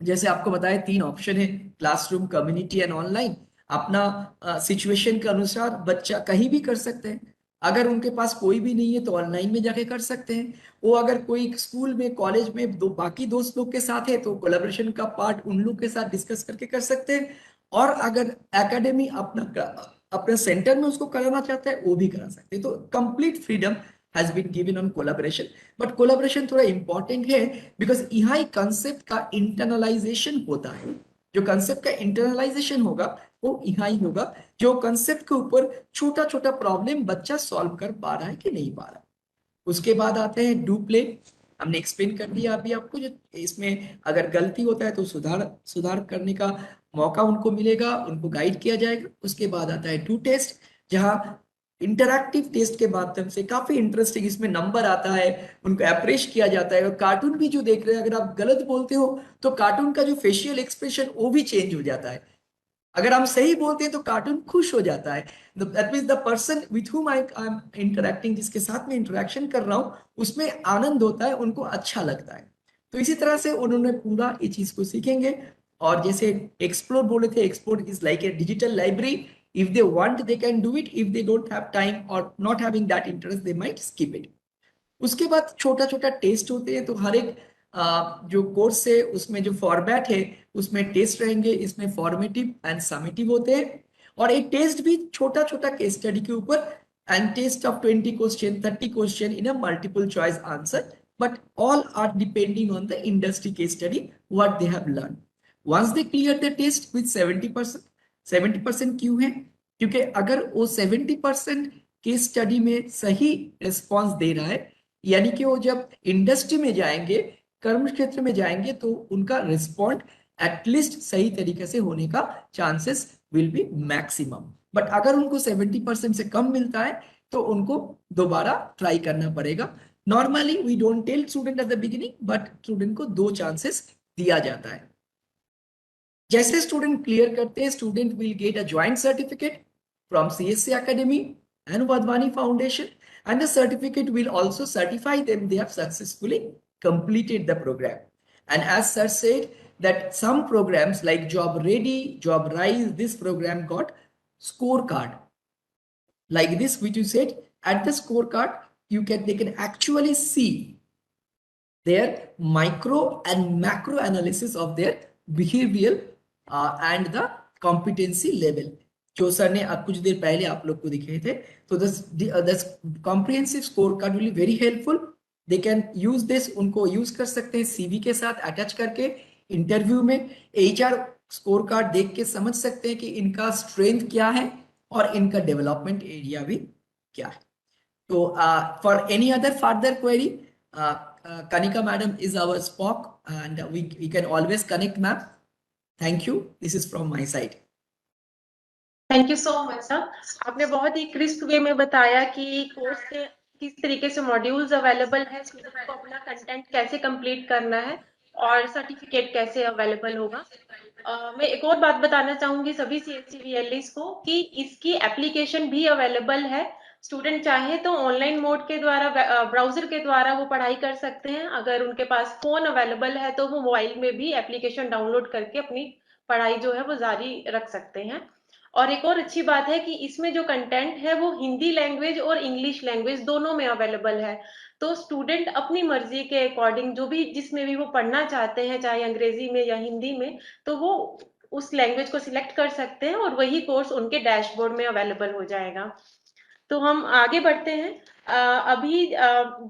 जैसे आपको बताया 3 ऑप्शन है, क्लासरूम, कम्युनिटी एंड ऑनलाइन। अपना सिचुएशन के अनुसार बच्चा कहीं भी कर सकते हैं, अगर उनके पास कोई भी नहीं है तो ऑनलाइन में जाके कर सकते हैं। वो अगर कोई स्कूल में, कॉलेज में बाकी दोस्त लोग के साथ है तो कोलैबोरेशन का पार्ट उन लोग के साथ डिस्कस करके कर सकते हैं। और अगर एकेडमी अपने सेंटर में उसको कराना चाहता है, वो भी करा सकते हैं। तो complete freedom has been given on collaboration, but collaboration थोड़ा important है, because यहाँ कंसेप्ट का इंटरनलाइजेशन होता है। जो कंसेप्ट का इंटरनलाइजेशन होगा वो यहाँ ही होगा, जो कंसेप्ट के ऊपर छोटा छोटा प्रॉब्लम बच्चा सॉल्व कर पा रहा है कि नहीं पा रहा। उसके बाद आते हैं डू प्ले। हमने एक्सप्लेन कर दिया अभी आपको, जो इसमें अगर गलती होता है तो सुधार करने का मौका उनको मिलेगा, उनको गाइड किया जाएगा। उसके बाद आता है डू टेस्ट, जहाँ इंटरैक्टिव टेस्ट के माध्यम से काफी इंटरेस्टिंग, इसमें नंबर आता है, उनको अप्रेश किया जाता है। और कार्टून भी जो देख रहे हैं, अगर आप गलत बोलते हो तो कार्टून का जो फेशियल एक्सप्रेशन वो भी चेंज हो जाता है। अगर हम सही बोलते हैं तो कार्टून खुश हो जाता है। That means the person with whom I am interacting, जिसके साथ मैं इंटरेक्शन कर रहा हूँ, उसमें आनंद होता है, उनको अच्छा लगता है। तो इसी तरह से उन्होंने पूरा ये चीज को सीखेंगे। और जैसे एक्सप्लोर बोले थे, explore is like a digital library. If they want they can do it, if they don't have time और not having that interest they might skip it. उसके बाद छोटा छोटा टेस्ट होते हैं। तो हर एक जो कोर्स है उसमें जो फॉर्मेट है उसमें टेस्ट रहेंगे। इसमें फॉर्मेटिव एंड समेटिव होते हैं। और एक टेस्ट भी छोटा छोटा केस स्टडी के ऊपर, and test of 20 question 30 question in a multiple choice answer, but all are depending on the industry case study what they have learn. Once they clear the test with 70%, 70% क्यों है? क्योंकि अगर वो 70% case study में सही response दे रहा है, यानी कि वो जब इंडस्ट्री में जाएंगे, कर्म क्षेत्र में जाएंगे, तो उनका रिस्पॉन्ड एटलीस्ट सही तरीके से होने का chances will be maximum. But अगर उनको 70% से कम मिलता है तो उनको दोबारा ट्राई करना पड़ेगा। Normally we don't tell student at the beginning, but student को 2 चांसेस दिया जाता है। जैसे स्टूडेंट क्लियर करते हैं, student will get a joint certificate from CSC academy and Vadvani Foundation, and the certificate will also certify them they have successfully completed the program. And as sir said, that some programs like Job Ready, Job Rise, this program got scorecard like this, which you said. At the scorecard, they can actually see their micro and macro analysis of their behavioral and the competency level, जो sir ने कुछ देर पहले आप लोग को दिखे थे। तो this comprehensive score card will be very helpful. They can use this, उनको यूज कर सकते हैं सीवी के साथ अटैच करके। इंटरव्यू में एचआर स्कोर कार्ड देख के समझ सकते हैं कि इनका स्ट्रेंथ क्या है और इनका डेवलपमेंट एरिया भी क्या है। तो for any other further query, Kanika madam is our SPOC, and we can always connect, ma'am. Thank you. This is from my side. Thank you so much sir. आपने बहुत ही क्रिस्प वे में बताया कि course के किस तरीके से मॉड्यूल्स अवेलेबल है, स्टूडेंट को अपना कंटेंट कैसे कंप्लीट करना है और सर्टिफिकेट कैसे अवेलेबल होगा। मैं एक और बात बताना चाहूंगी सभी सीएससी वीएलईज को कि इसकी एप्लीकेशन भी अवेलेबल है। स्टूडेंट चाहे तो ऑनलाइन मोड के द्वारा, ब्राउजर के द्वारा वो पढ़ाई कर सकते हैं। अगर उनके पास फोन अवेलेबल है तो वो मोबाइल में भी एप्लीकेशन डाउनलोड करके अपनी पढ़ाई जो है वो जारी रख सकते हैं। और एक और अच्छी बात है कि इसमें जो कंटेंट है वो हिंदी लैंग्वेज और इंग्लिश लैंग्वेज दोनों में अवेलेबल है। तो स्टूडेंट अपनी मर्जी के अकॉर्डिंग जो भी जिसमें भी वो पढ़ना चाहते हैं, चाहे अंग्रेजी में या हिंदी में, तो वो उस लैंग्वेज को सिलेक्ट कर सकते हैं और वही कोर्स उनके डैशबोर्ड में अवेलेबल हो जाएगा। तो हम आगे बढ़ते हैं। अभी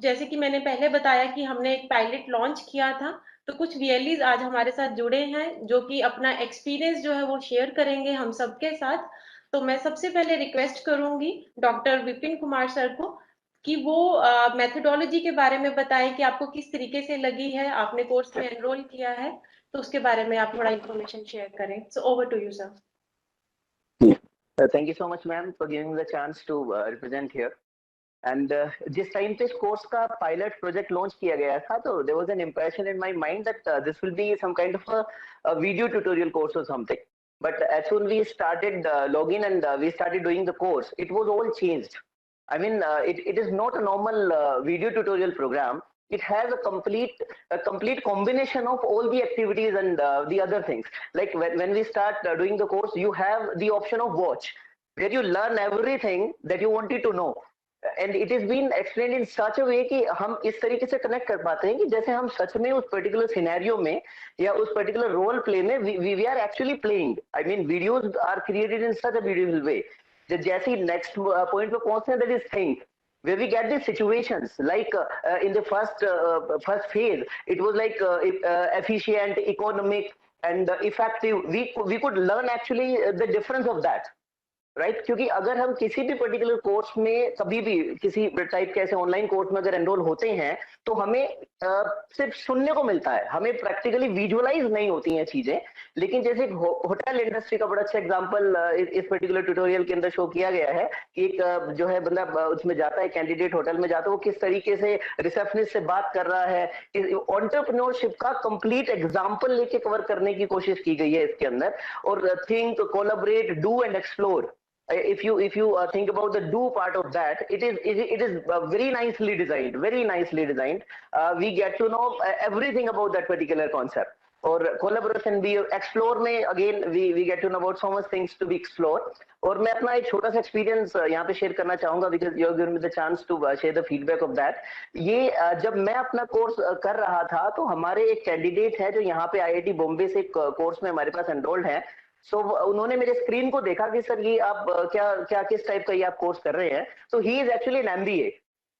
जैसे कि मैंने पहले बताया कि हमने एक पायलट लॉन्च किया था, तो कुछ वीएलईज आज हमारे साथ जुड़े हैं जो कि अपना एक्सपीरियंस जो है वो शेयर करेंगे हम सबके साथ। तो मैं सबसे पहले रिक्वेस्ट करूंगी डॉक्टर विपिन कुमार सर को कि वो मेथोडोलॉजी के बारे में बताएं कि आपको किस तरीके से लगी है, आपने कोर्स में एनरोल किया है तो उसके बारे में आप थोड़ा इंफॉर्मेशन शेयर करें। So over to you sir. Thank you so much, ma'am, for giving me the chance to represent here. And जिस टाइम पे इस कोर्स का पायलट प्रोजेक्ट लॉन्च किया गया था, तो there was an impression in my mind that this will be some kind of a video tutorial course or something. But as soon we started login and we started doing the course, it was all changed. I mean, it is not a normal video tutorial program. It has a complete combination of all the activities and the other things. Like when we start doing the course, you have the option of watch, where you learn everything that you wanted to know. And it has been explained in such a way कि हम इस तरीके से connect कर पाते हैं कि जैसे हम सच में उस पर्टिकुलर सिनेरियो में या उस पर्टिकुलर रोल प्ले में we are actually playing. I mean, videos are created in such a beautiful way. जैसे ही नेक्स्ट पॉइंट पे पहुंचते हैं, that is think, where we get these situations like in the first phase, it was like efficient, economic, and effective. We could learn actually the difference of that. Right क्योंकि अगर हम किसी भी particular course में कभी भी किसी type के ऐसे ऑनलाइन कोर्स में अगर एनरोल होते हैं तो हमें सिर्फ सुनने को मिलता है, हमें प्रैक्टिकली विजुअलाइज नहीं होती हैं चीजें। लेकिन जैसे होटल इंडस्ट्री का बड़ा अच्छा एग्जांपल इस पर्टिकुलर ट्यूटोरियल के अंदर शो किया गया है कि एक जो है बंदा उसमें जाता है, कैंडिडेट होटल में जाता है, वो किस तरीके से रिसेप्शनिस्ट से बात कर रहा है, एंटरप्रेन्योरशिप का कंप्लीट एग्जांपल लेके कवर करने की कोशिश की गई है इसके अंदर। और think, collaborate, do and explore, if you think about the do part of that, it is very nicely designed. We get to know everything about that particular concept. और collaboration भी, explore में again we get to know about so much things to be explore. और मैं अपना एक छोटा सा experience यहाँ पे शेयर करना चाहूंगा because you have given me the chance to share the feedback of that. ये जब मैं अपना कोर्स कर रहा था तो हमारे एक कैंडिडेट है जो यहाँ पे IIT बॉम्बे से कोर्स में हमारे पास एनरोल्ड है। सो उन्होंने मेरे स्क्रीन को देखा कि सर ये आप क्या किस टाइप का ये आप कोर्स कर रहे हैं। तो he is actually an MBA।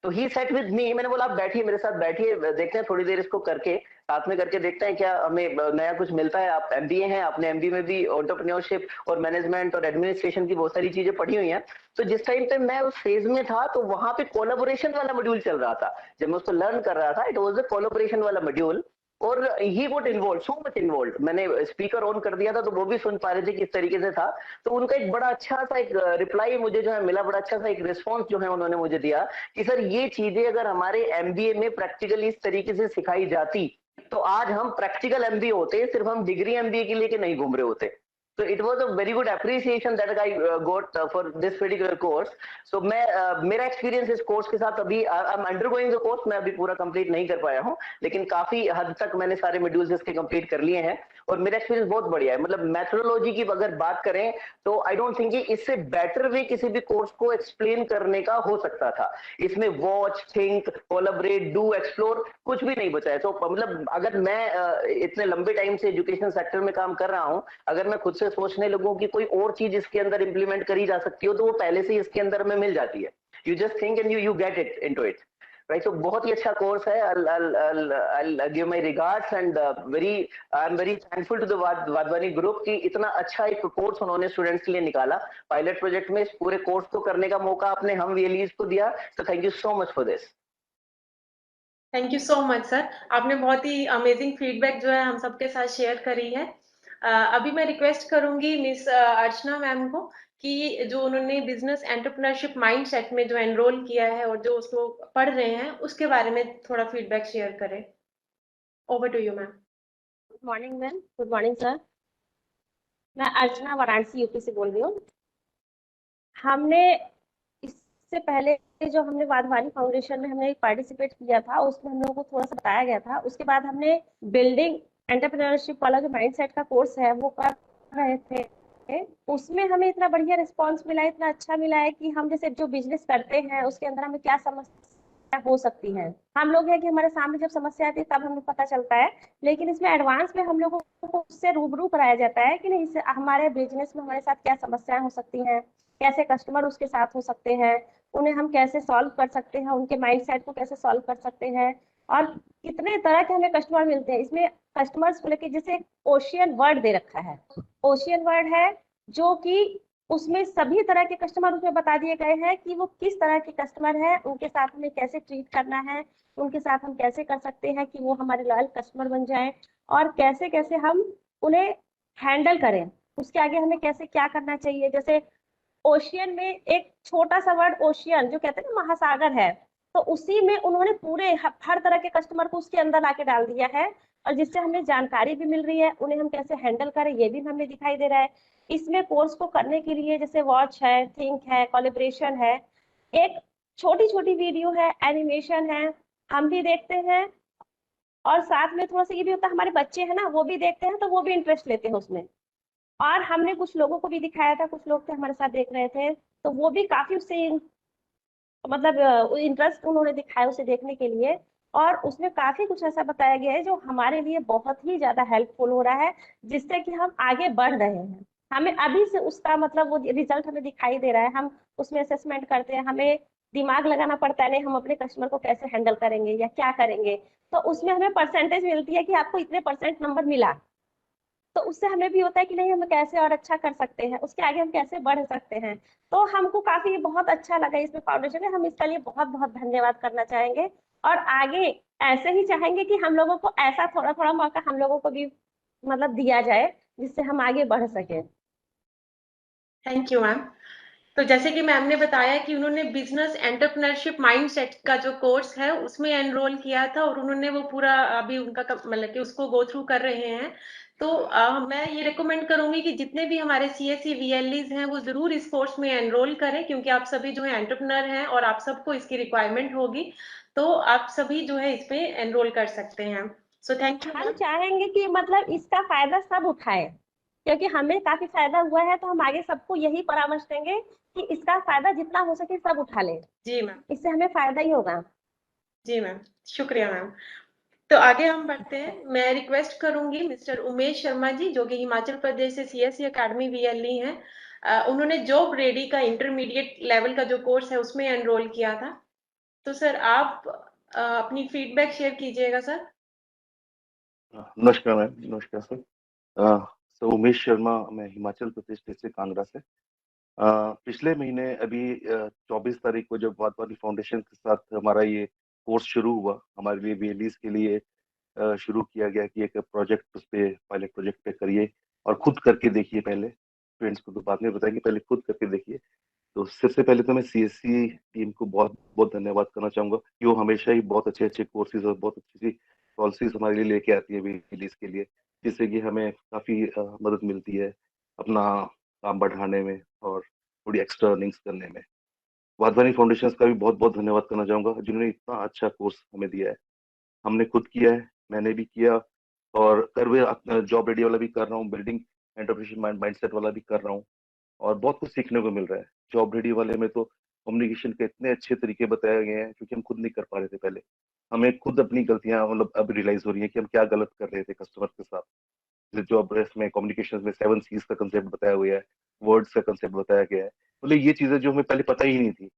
तो ही सेट विद मी, मैंने बोला आप बैठिए मेरे साथ, बैठिए देखते हैं थोड़ी देर इसको करके साथ में करके देखते हैं क्या हमें नया कुछ मिलता है। आप MBA हैं, आपने MBA में भी एंटरप्रेन्योरशिप और मैनेजमेंट और एडमिनिस्ट्रेशन की बहुत सारी चीजें पढ़ी हुई हैं। तो जिस टाइम पे मैं उस फेज में था तो वहां पे कोलैबोरेशन वाला मॉड्यूल चल रहा था। जब मैं उसको लर्न कर रहा था, इट वाज द कोलैबोरेशन वाला मॉड्यूल। और he got involve, so much involve. मैंने स्पीकर ऑन कर दिया था तो वो भी सुन पा रहे थे किस तरीके से था। तो उनका एक बड़ा अच्छा सा एक रिप्लाई मुझे जो है मिला, बड़ा अच्छा सा एक रिस्पॉन्स जो है उन्होंने मुझे दिया कि सर ये चीजें अगर हमारे MBA में प्रैक्टिकली इस तरीके से सिखाई जाती तो आज हम प्रैक्टिकल MBA होते, सिर्फ हम डिग्री MBA के लेके नहीं घूम रहे होते। So it was a very good appreciation that I got for this particular course. So मैं मेरा एक्सपीरियंस इस कोर्स के साथ अभी I am undergoing the course, मैं अभी पूरा कंप्लीट नहीं कर पाया हूँ, लेकिन काफी हद तक मैंने सारे मॉड्यूल्स इसके कंप्लीट कर लिए हैं और मेरा एक्सपीरियंस बहुत बढ़िया है। मतलब मेथोडोलॉजी की अगर बात करें तो आई डोंट थिंक इससे बेटर वे किसी भी कोर्स को एक्सप्लेन करने का हो सकता था। इसमें watch, think, collaborate, do, explore कुछ भी नहीं बचा है। तो मतलब अगर मैं इतने लंबे टाइम से एजुकेशन सेक्टर में काम कर रहा हूँ, अगर मैं खुद से सोचने लगूं कि कोई और चीज इसके अंदर इंप्लीमेंट करी जा सकती हो तो वो पहले से ही इसके अंदर में मिल जाती है। You just think and you get it into it, right. तो बहुत ही अच्छा कोर्स है। I'll give my regards and I'm very thankful to the Wadhwani group कि इतना अच्छा एक कोर्स उन्होंने स्टूडेंट्स के लिए निकाला। पायलट प्रोजेक्ट में इस पूरे कोर्स को करने का मौका आपने हम VLEs को दिया, तो thank you so much for this. Thank you so much sir, आपने बहुत ही अमेजिंग फीडबैक जो है हम सबके साथ शेयर करी है। अभी मैं रिक्वेस्ट करूंगी मिस अर्चना मैम को कि जो उन्होंने बिजनेस एंटरप्रेन्योरशिप माइंडसेट में जो एनरोल किया है और जो उसको पढ़ रहे हैं उसके बारे में थोड़ा फीडबैक शेयर करें। Over to you ma'am. Good morning ma'am. Good morning sir. मैं अर्चना वाराणसी यूपी से बोल रही हूँ। हमने इससे पहले जो हमने वाधवानी फाउंडेशन में हमने पार्टिसिपेट किया था उसमें हम लोगों को थोड़ा सा बताया गया था। उसके बाद हमने बिल्डिंग एंटरप्रेन्योरशिप वाला जो माइंडसेट का कोर्स है वो कर रहे थे। उसमें हमें इतना बढ़िया रिस्पांस मिला, इतना अच्छा मिला है कि हम जैसे जो बिजनेस करते हैं उसके अंदर हमें क्या समस्या हो सकती है। हम लोग हैं कि हमारे सामने जब समस्या आती है तब हमें पता चलता है, लेकिन इसमें एडवांस में हम लोगों को उससे रूबरू कराया जाता है कि नहीं हमारे बिजनेस में हमारे साथ क्या समस्याएं हो सकती हैं, कैसे कस्टमर उसके साथ हो सकते हैं, उन्हें हम कैसे सॉल्व कर सकते हैं, उनके माइंडसेट को कैसे सॉल्व कर सकते हैं और कितने तरह के हमें कस्टमर मिलते हैं। इसमें कस्टमर्स को लेकर जैसे ओशियन वर्ड दे रखा है, ओशियन वर्ड है जो कि उसमें सभी तरह के कस्टमर उसमें बता दिए गए हैं कि वो किस तरह के कस्टमर है, उनके साथ हमें कैसे ट्रीट करना है, उनके साथ हम कैसे कर सकते हैं कि वो हमारे लॉयल कस्टमर बन जाएं और कैसे कैसे हम उन्हें हैंडल करें, उसके आगे हमें कैसे क्या करना चाहिए। जैसे ओशियन में एक छोटा सा वर्ड ओशियन जो कहते हैं ना महासागर है, तो उसी में उन्होंने पूरे हर तरह के कस्टमर को उसके अंदर लाके डाल दिया है और जिससे हमें जानकारी भी मिल रही है, उन्हें हम कैसे हैंडल करें ये भी हमें दिखाई दे रहा है। इसमें कोर्स को करने के लिए जैसे वॉच है, थिंक है, कोलैबोरेशन है, एक छोटी छोटी वीडियो है, एनिमेशन है, हम भी देखते हैं और साथ में थोड़ा सा ये भी होता है हमारे बच्चे हैं ना वो भी देखते हैं तो वो भी इंटरेस्ट लेते हैं उसमें। और हमने कुछ लोगों को भी दिखाया था, कुछ लोग थे हमारे साथ देख रहे थे तो वो भी काफी उससे मतलब इंटरेस्ट उन्होंने दिखाया उसे देखने के लिए और उसमें काफी कुछ ऐसा बताया गया है जो हमारे लिए बहुत ही ज्यादा हेल्पफुल हो रहा है, जिससे कि हम आगे बढ़ रहे हैं। हमें अभी से उसका मतलब वो रिजल्ट हमें दिखाई दे रहा है, हम उसमें असेसमेंट करते हैं, हमें दिमाग लगाना पड़ता है नहीं हम अपने कस्टमर को कैसे हैंडल करेंगे या क्या करेंगे, तो उसमें हमें परसेंटेज मिलती है कि आपको इतने % नंबर मिला। तो उससे हमें भी होता है कि नहीं हम कैसे और अच्छा कर सकते हैं, उसके आगे हम कैसे बढ़ सकते हैं। तो हमको काफी बहुत अच्छा लगा इसमें फाउंडेशन में, हम इसके लिए बहुत बहुत धन्यवाद करना चाहेंगे। और आगे ऐसे ही चाहेंगे कि हम लोगों को ऐसा थोड़ा थोड़ा मौका हम लोगों को भी मतलब दिया जाए, जिससे हम आगे बढ़ सके। Thank you ma'am. तो जैसे कि मैम ने बताया कि उन्होंने बिजनेस एंटरप्रेन्योरशिप माइंडसेट का जो कोर्स है उसमें एनरोल किया था, और उन्होंने वो पूरा अभी उनका मतलब कि उसको गो थ्रू कर रहे हैं। तो मैं ये रिकमेंड करूंगी कि जितने भी हमारे सीएससी वीएलईज हैं वो जरूर इस कोर्स में एनरोल करें, क्योंकि आप सभी जो है एंटरप्रेन्योर हैं और आप सबको इसकी रिक्वायरमेंट होगी। तो आप सभी जो है इसमें एनरोल कर सकते हैं। सो थैंक यू हम मैम। चाहेंगे कि मतलब इसका फायदा सब उठाए, क्योंकि हमें काफी फायदा हुआ है, तो हम आगे सबको यही परामर्श देंगे कि इसका फायदा जितना हो सके सब उठा ले, जी मैम। इससे हमें फायदा ही होगा। जी मैम, शुक्रिया मैम। तो आगे हम बढ़ते हैं। मैं रिक्वेस्ट करूंगी मिस्टर उमेश शर्मा जी, जो कि हिमाचल प्रदेश से सीएससी एकेडमी वीएलई हैं। उन्होंने जॉब रेडी का इंटरमीडिएट लेवल का जो कोर्स है उसमें एनरोल किया था। तो सर आप अपनी फीडबैक शेयर कीजिएगा सर। नमस्कार मैम, नमस्कार सर। सर उमेश शर्मा, मैं हिमाचल प्रदेश डिस्ट्रिक्ट कांगड़ा से। पिछले महीने अभी 24 तारीख को जब वाधवानी फाउंडेशन के साथ हमारा ये कोर्स शुरू हुआ, हमारे लिए वीएलईज के लिए शुरू किया गया कि एक प्रोजेक्ट उस पे पायलट प्रोजेक्ट पे करिए और खुद करके देखिए। पहले स्टूडेंट्स को तो बाद में बताएंगे, पहले खुद करके देखिए। तो सबसे पहले तो मैं सीएससी टीम को बहुत बहुत धन्यवाद करना चाहूंगा कि वो हमेशा ही बहुत अच्छे अच्छे कोर्सेज और बहुत अच्छी सी पॉलिसीज हमारे लिए लेके आती है वीएलईज के लिए, जिससे कि हमें काफी मदद मिलती है अपना काम बढ़ाने में और थोड़ी एक्स्ट्रा अर्निंग्स करने में। वाधवानी फाउंडेशन का भी बहुत बहुत धन्यवाद करना चाहूंगा, जिन्होंने इतना अच्छा कोर्स हमें दिया है। हमने खुद किया है, मैंने भी किया, और करवे जॉब रेडी वाला भी कर रहा हूँ, बिल्डिंग एंटरप्रेन्योरशिप माइंडसेट वाला भी कर रहा हूँ, और बहुत कुछ सीखने को मिल रहा है। जॉब रेडी वाले में तो कम्युनिकेशन के इतने अच्छे तरीके बताए गए हैं, क्योंकि हम खुद नहीं कर पा रहे थे पहले। हमें खुद अपनी गलतियां मतलब अब रियलाइज हो रही है कि हम क्या गलत कर रहे थे कस्टमर के साथ। जॉब में कम्युनिकेशन में 7 C's का कंसेप्ट बताया हुआ है, वर्ड्स का कंसेप्ट बताया गया है। मतलब ये चीजें जो हमें पहले पता ही नहीं थी,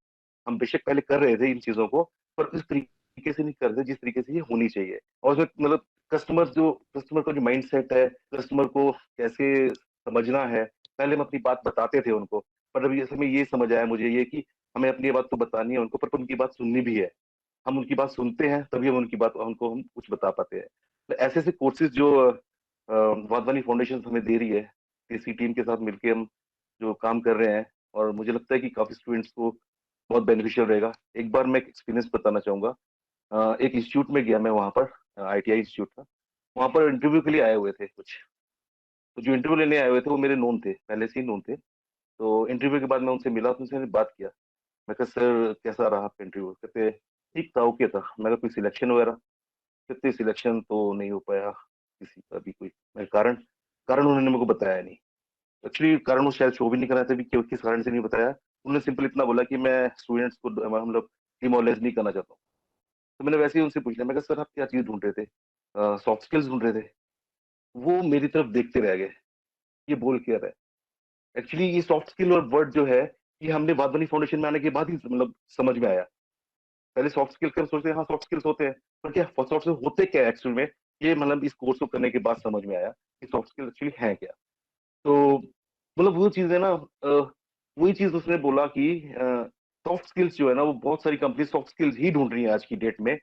हम बेशक पहले कर रहे थे इन चीजों को, पर इस तरीके से नहीं कर रहे जिस तरीके से ये होनी चाहिए। और उसमें मतलब कस्टमर का जो माइंड सेट है, कस्टमर को कैसे समझना है, पहले हम अपनी बात बताते थे उनको, पर अभी जैसे में ये समझ आया मुझे ये कि हमें अपनी बात तो बतानी है उनको, पर उनकी बात सुननी भी है। हम उनकी बात सुनते हैं तभी हम उनकी बात उनको हम कुछ बता पाते हैं। तो ऐसे ऐसे कोर्सेज जो वाधवानी फाउंडेशन हमें दे रही है, इसी टीम के साथ मिलके हम जो काम कर रहे हैं, और मुझे लगता है कि काफी स्टूडेंट्स को बहुत बेनिफिशियल रहेगा। एक बार मैं एक एक्सपीरियंस बताना चाहूंगा। एक इंस्टीट्यूट में गया मैं, वहाँ पर आईटीआई इंस्टीट्यूट था। वहाँ पर इंटरव्यू के लिए आए हुए थे कुछ, तो जो इंटरव्यू लेने आए हुए थे वो मेरे नोन थे, पहले से ही नोन थे। तो इंटरव्यू के बाद मैं उनसे मिला, तो उनसे मैंने बात किया। मैं कहा सर कैसा रहा आपका इंटरव्यू? कहते ठीक था, ओके था। मैं कहा कोई सिलेक्शन वगैरह? कहते सिलेक्शन तो नहीं हो पाया किसी का भी। कोई मैं कारण कारण उन्होंने मेरे को बताया नहीं। एक्चुअली कारण वो शायद शो भी नहीं कर रहे थे भी किस कारण से नहीं बताया। उन्होंने सिंपल इतना बोला कि मैं स्टूडेंट्स को मतलब डिमोरलाइज नहीं करना चाहता हूँ। तो मैंने वैसे ही उनसे पूछ लिया, मैं कहा सर आप क्या चीज ढूंढ रहे थे? सॉफ्ट स्किल्स ढूंढ रहे थे? वो मेरी तरफ देखते रह गए, ये बोल क्या रहा है। एक्चुअली ये सॉफ्ट स्किल और वर्ड जो है, ये हमने वाधवानी फाउंडेशन में आने के बाद ही मतलब समझ में आया। पहले सॉफ्ट स्किल कर सोचते हैं, हाँ सॉफ्ट स्किल्स होते हैं, पर क्या सॉफ्ट स्किल होते क्या है एक्चुअल में, ये मतलब इस कोर्स को करने के बाद समझ में आया कि सॉफ्ट स्किल एक्चुअली है क्या। तो मतलब वो चीज है ना, वही चीज उसने बोला कि सॉफ्ट स्किल्स जो है ना, वो बहुत सारी कंपनी सॉफ्ट स्किल्स ही ढूंढ रही है आज की डेट में।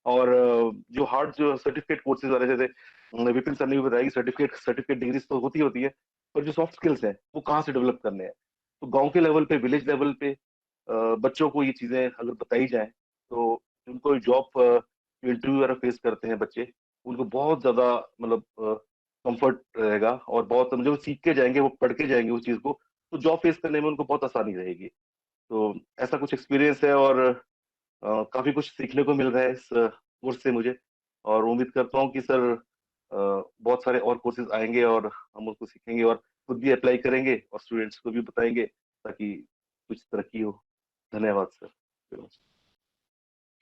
और जो हार्ड जो सर्टिफिकेट कोर्सेज वाले, जैसे विपिन सर ने भी बताया कि सर्टिफिकेट डिग्रीज तो होती होती है, पर जो सॉफ्ट स्किल्स हैं वो कहाँ से डेवलप करने हैं। तो गांव के लेवल पे, विलेज लेवल पे बच्चों को ये चीजें अगर बताई जाए, तो उनको जॉब इंटरव्यू वगैरह फेस करते हैं बच्चे, उनको बहुत ज्यादा मतलब कंफर्ट रहेगा, और बहुत मतलब वो सीख के जाएंगे, वो पढ़ के जाएंगे उस चीज को, तो जॉब फेस करने में उनको बहुत आसानी रहेगी। तो ऐसा कुछ एक्सपीरियंस है, और काफी कुछ सीखने को मिल रहा है इस कोर्स से मुझे। और उम्मीद करता हूँ कि सर बहुत सारे और कोर्सेज आएंगे और हम उसको सीखेंगे और खुद भी अप्लाई करेंगे और स्टूडेंट्स को भी बताएंगे, ताकि कुछ तरक्की हो। धन्यवाद sir.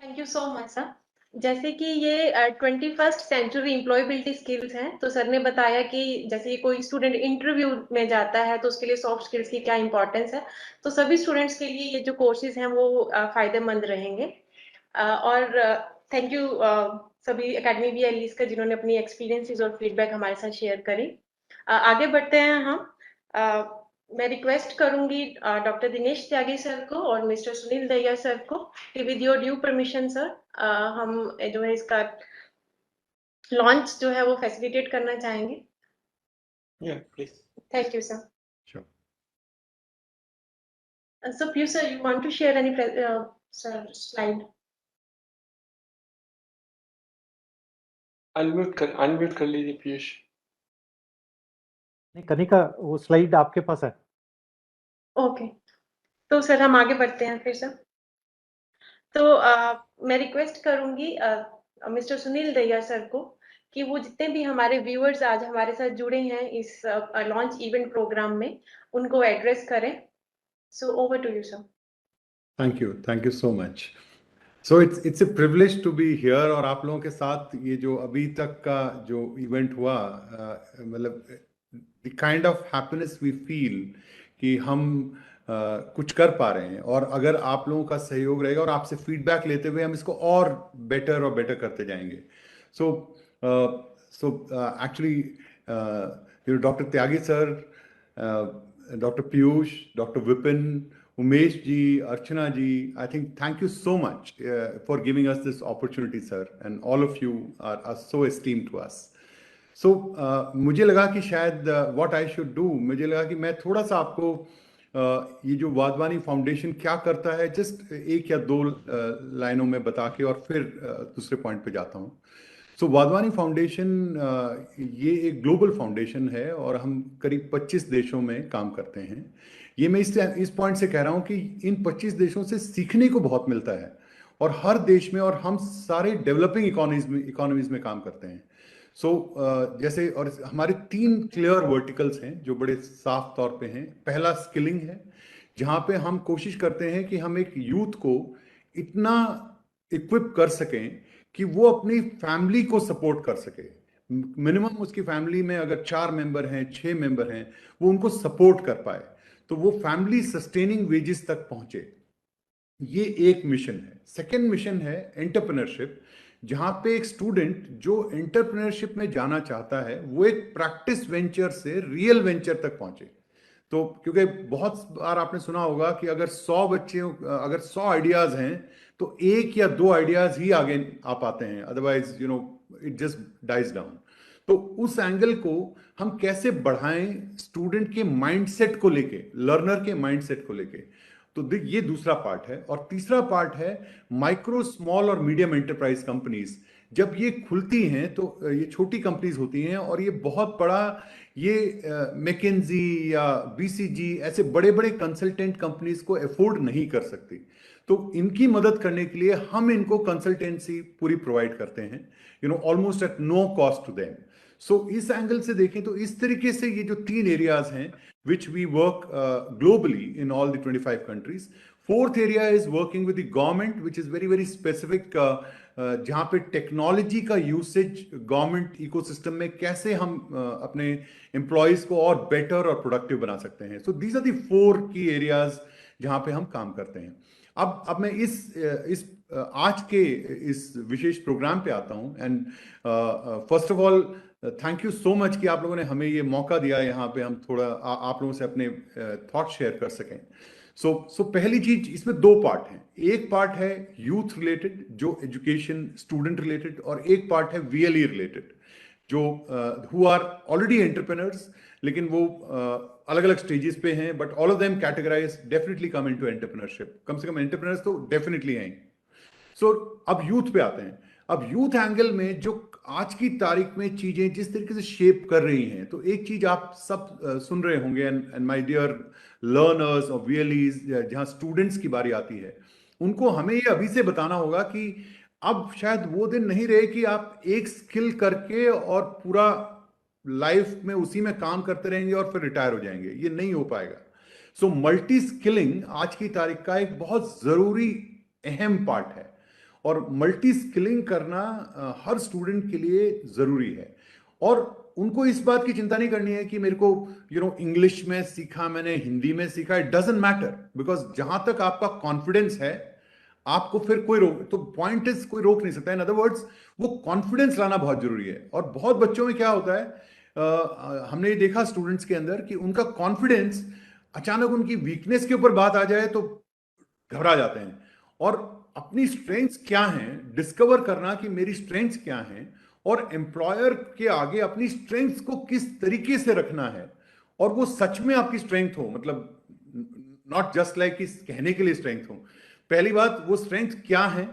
Thank you so much sir. जैसे कि ये 21st सेंचुरी एम्प्लॉयबिलिटी स्किल्स हैं, तो सर ने बताया कि जैसे कोई स्टूडेंट इंटरव्यू में जाता है तो उसके लिए सॉफ्ट स्किल्स की क्या इंपॉर्टेंस है। तो सभी स्टूडेंट्स के लिए ये जो कोर्सेज हैं वो फायदेमंद रहेंगे। और थैंक यू सभी एकेडमी वीएलईज का जिन्होंने अपनी एक्सपीरियंसेस और फीडबैक हमारे साथ शेयर करी। आगे बढ़ते हैं हम। मैं रिक्वेस्ट करूंगी डॉक्टर दिनेश त्यागी सर को और मिस्टर सुनील दहिया सर को कि with your due permission sir हम जो है इसका लॉन्च जो है वो फैसिलिटेट करना चाहेंगे। Yeah, please. Thank you sir. Sure. So Piyush sir, you want to share any slide? Unmute कर लीजिए पीयूष। नहीं कनिका, वो स्लाइड आपके पास है। ओके, तो सर हम आगे बढ़ते हैं फिर सर। तो मैं रिक्वेस्ट करूंगी मिस्टर सुनील दहिया सर को कि वो जितने भी हमारे व्यूअर्स आज हमारे साथ जुड़े हैं इस लॉन्च इवेंट प्रोग्राम में उनको एड्रेस करें। So over to you sir. Thank you so much. So it's a privilege to be here और आप लोगों के साथ ये जो अभी तक का जो इवेंट हुआ, मतलब the kind of happiness we feel कि हम कुछ कर पा रहे हैं, और अगर आप लोगों का सहयोग रहेगा और आपसे फीडबैक लेते हुए हम इसको और बेटर करते जाएंगे। So actually doctor Tyagi sir, doctor Piyush, doctor Vipin, Umesh ji, Archana ji, I think thank you so much for giving us this opportunity, sir, and all of you are so esteemed to us. So मुझे लगा कि शायद what I should do, मुझे लगा कि मैं थोड़ा सा आपको ये जो वाधवानी फाउंडेशन क्या करता है जस्ट एक या दो लाइनों में बता के और फिर दूसरे पॉइंट पे जाता हूँ। सो वाधवानी फाउंडेशन ये एक ग्लोबल फाउंडेशन है और हम करीब 25 देशों में काम करते हैं। ये मैं इस पॉइंट से कह रहा हूं कि इन 25 देशों से सीखने को बहुत मिलता है और हर देश में, और हम सारे डेवलपिंग इकोनॉमीज में काम करते हैं। जैसे और हमारे 3 क्लियर वर्टिकल्स हैं जो बड़े साफ तौर पे हैं। पहला स्किलिंग है, जहां पे हम कोशिश करते हैं कि हम एक यूथ को इतना इक्विप कर सकें कि वो अपनी फैमिली को सपोर्ट कर सके। मिनिमम उसकी फैमिली में अगर 4 मेंबर हैं, 6 मेंबर हैं, वो उनको सपोर्ट कर पाए तो वो फैमिली सस्टेनिंग वेजेस तक पहुंचे। ये एक मिशन है। सेकेंड मिशन है एंटरप्रेन्योरशिप, जहां पे एक स्टूडेंट जो एंटरप्रेन्योरशिप में जाना चाहता है वो एक प्रैक्टिस वेंचर से रियल वेंचर तक पहुंचे। तो क्योंकि बहुत बार आपने सुना होगा कि अगर 100 आइडियाज हैं तो 1 या 2 आइडियाज ही आगे आ पाते हैं, otherwise it just dies down. तो उस एंगल को हम कैसे बढ़ाएं स्टूडेंट के माइंडसेट को लेके, लर्नर के माइंडसेट को लेके, तो ये दूसरा पार्ट है। और तीसरा पार्ट है माइक्रो, स्मॉल और मीडियम एंटरप्राइज कंपनीज। जब ये खुलती हैं तो ये छोटी कंपनीज होती हैं और ये बहुत बड़ा, ये मैकेंजी या बीसीजी ऐसे बड़े बड़े कंसल्टेंट कंपनीज को अफोर्ड नहीं कर सकती। तो इनकी मदद करने के लिए हम इनको कंसल्टेंसी पूरी प्रोवाइड करते हैं, almost at no cost to them. So इस एंगल से देखें तो इस तरीके से ये जो 3 एरियाज हैं which we work globally in all the 25 countries. Fourth area is working with the government, which is very very specific, जहाँ पे टेक्नोलॉजी का यूसेज गवर्नमेंट इकोसिस्टम में कैसे हम अपने एम्प्लॉयज को और बेटर और प्रोडक्टिव बना सकते हैं। सो दीज आर द 4 की एरियाज जहाँ पे हम काम करते हैं। अब मैं इस आज के इस विशेष प्रोग्राम पे आता हूँ। And first of all thank you so much कि आप लोगों ने हमें ये मौका दिया यहाँ पे हम थोड़ा आप लोगों से अपने थॉट शेयर कर सकें। सो पहली चीज, इसमें 2 पार्ट हैं। एक पार्ट है यूथ रिलेटेड जो एजुकेशन स्टूडेंट रिलेटेड, और एक पार्ट है VLE रिलेटेड जो हु आर ऑलरेडी एंटरप्रेन्योर्स, लेकिन वो अलग अलग स्टेजेस पे हैं, but all of them categorize definitely come into entrepreneurship. कम से कम एंटरप्रेन्योर्स तो डेफिनेटली हैं। सो अब यूथ पे आते हैं। अब यूथ एंगल में जो आज की तारीख में चीजें जिस तरीके से शेप कर रही हैं, तो एक चीज आप सब सुन रहे होंगे, एंड माय डियर लर्नर्स और VLEs, जहां स्टूडेंट्स की बारी आती है, उनको हमें ये अभी से बताना होगा कि अब शायद वो दिन नहीं रहे कि आप एक स्किल करके और पूरा लाइफ में उसी में काम करते रहेंगे और फिर रिटायर हो जाएंगे। ये नहीं हो पाएगा। सो मल्टी स्किलिंग आज की तारीख का एक बहुत जरूरी अहम पार्ट है, और मल्टी स्किलिंग करना हर स्टूडेंट के लिए जरूरी है। और उनको इस बात की चिंता नहीं करनी है कि मेरे को इंग्लिश में सीखा, मैंने हिंदी में सीखा, इट डजंट मैटर, बिकॉज जहां तक आपका कॉन्फिडेंस है आपको फिर कोई पॉइंट इज कोई रोक नहीं सकता। इन अदर वर्ड्स, वो कॉन्फिडेंस लाना बहुत जरूरी है। और बहुत बच्चों में क्या होता है, हमने ये देखा स्टूडेंट्स के अंदर कि उनका कॉन्फिडेंस अचानक उनकी वीकनेस के ऊपर बात आ जाए तो घबरा जाते हैं। और अपनी स्ट्रेंथ्स क्या हैं डिस्कवर करना कि मेरी स्ट्रेंथ्स क्या हैं, और एम्प्लॉयर के आगे अपनी स्ट्रेंथ्स को किस तरीके से रखना है, और वो सच में आपकी स्ट्रेंथ हो, मतलब नॉट जस्ट लाइक कि कहने के लिए स्ट्रेंथ हो। पहली बात, वो स्ट्रेंथ क्या है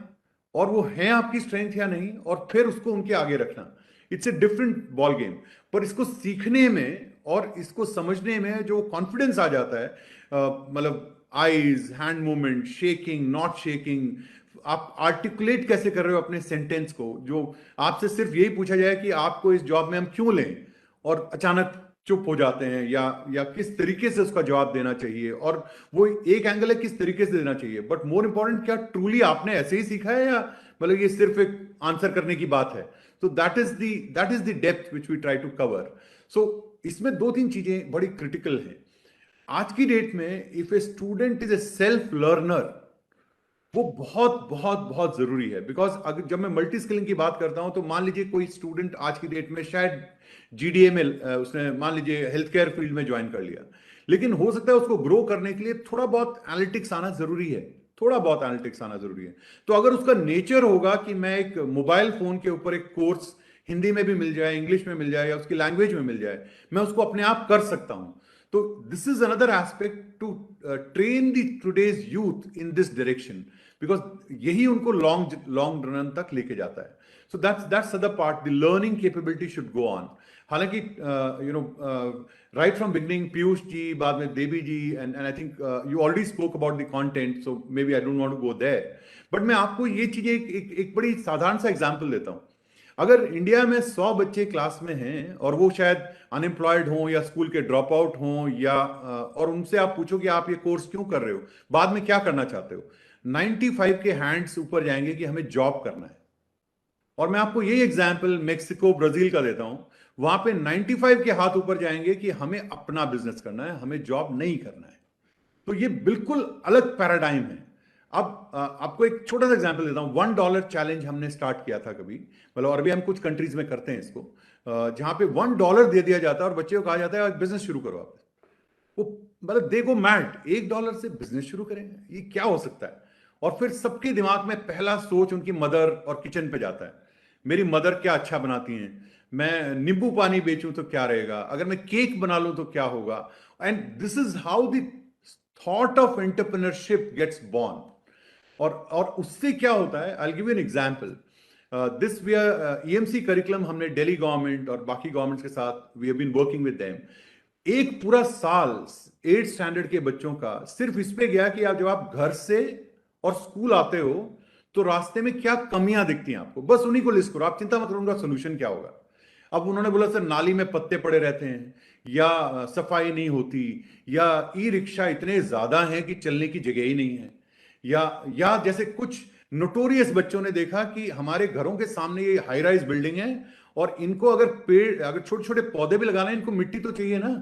और वो है आपकी स्ट्रेंथ या नहीं, और फिर उसको उनके आगे रखना। It's a different ball game. पर इसको सीखने में और इसको समझने में जो कॉन्फिडेंस आ जाता है, मतलब eyes, hand movement, shaking, not shaking, आप आर्टिकुलेट कैसे कर रहे हो अपने सेंटेंस को, जो आपसे सिर्फ यही पूछा जाए कि आपको इस जॉब में हम क्यों लें, और अचानक चुप हो जाते हैं, या किस तरीके से उसका जवाब देना चाहिए, और वो एक एंगल है किस तरीके से देना चाहिए। बट मोर इंपॉर्टेंट, क्या ट्रूली आपने ऐसे ही सीखा है, या मतलब ये सिर्फ एक आंसर करने की बात है। तो that is the depth which we try to cover. So इसमें 2-3 चीजें बड़ी क्रिटिकल हैं आज की डेट में। If a student is a self learner, वो बहुत बहुत बहुत जरूरी है। बिकॉज अगर जब मैं मल्टी स्किलिंग की बात करता हूं, तो मान लीजिए कोई स्टूडेंट आज की डेट में शायद जीडीए में उसने मान लीजिए हेल्थ केयर फील्ड में ज्वाइन कर लिया, लेकिन हो सकता है उसको ग्रो करने के लिए थोड़ा बहुत एनालिटिक्स आना जरूरी है, थोड़ा बहुत एनालिटिक्स आना जरूरी है। तो अगर उसका नेचर होगा कि मैं एक मोबाइल फोन के ऊपर एक कोर्स हिंदी में भी मिल जाए, इंग्लिश में मिल जाए, या उसकी लैंग्वेज में मिल जाए, मैं उसको अपने आप कर सकता हूं। तो this is another aspect to train the today's youth in this direction, because यही उनको लॉन्ग रन तक लेके जाता है। So that's other part, the learning capability should go on. हालांकि right from beginning Piyush ji, बाद में Devi ji, and I think you already spoke about the content, so maybe I don't want to go there. But मैं आपको ये चीजें एक बड़ी साधारण सा एग्जांपल देता हूं। अगर इंडिया में 100 बच्चे क्लास में हैं और वो शायद अनएम्प्लॉयड हों या स्कूल के ड्रॉप आउट हों, या और उनसे आप पूछो कि आप ये कोर्स क्यों कर रहे हो, बाद में क्या करना चाहते हो, 95 के हैंड्स ऊपर जाएंगे कि हमें जॉब करना है। और मैं आपको यही एग्जांपल मेक्सिको, ब्राजील का देता हूं। वहां पे 95 के हाथ ऊपर जाएंगे कि हमें अपना बिजनेस करना है, हमें जॉब नहीं करना है। तो ये बिल्कुल अलग पैराडाइम है। अब आपको एक छोटा सा एग्जांपल देता हूं। $1 चैलेंज हमने स्टार्ट किया था कभी, मतलब, और भी हम कुछ कंट्रीज में करते हैं इसको, जहां पे $1 दे दिया जाता है और बच्चे को कहा जाता है बिजनेस शुरू करो आप। वो मतलब दे गो मैड, $1 से बिजनेस शुरू करेंगे, ये क्या हो सकता है। और फिर सबके दिमाग में पहला सोच उनकी मदर और किचन पे जाता है। मेरी मदर क्या अच्छा बनाती हैं, मैं नींबू पानी बेचूं तो क्या रहेगा, अगर मैं केक बना लूं तो क्या होगा। And this is how the thought of entrepreneurship gets born. और उससे क्या होता है, I give you an example. This we are EMC curriculum हमने दिल्ली गवर्नमेंट और बाकी गवर्नमेंट्स के साथ we have been working with them. एक पूरा साल 8th स्टैंडर्ड के बच्चों का सिर्फ इस पे गया कि जब आप घर से और स्कूल आते हो तो रास्ते में क्या कमियां दिखती हैं आपको, बस उन्हीं को लिस्ट करो, आप चिंता मत करो उनका सोल्यूशन क्या होगा। अब उन्होंने बोला सर नाली में पत्ते पड़े रहते हैं, या सफाई नहीं होती, या ई-रिक्शा इतने ज्यादा हैं कि चलने की जगह ही नहीं है, या जैसे कुछ नोटोरियस बच्चों ने देखा कि हमारे घरों के सामने ये हाई राइज बिल्डिंग है और इनको अगर छोटे छोटे पौधे भी लगाना है, इनको मिट्टी तो चाहिए ना।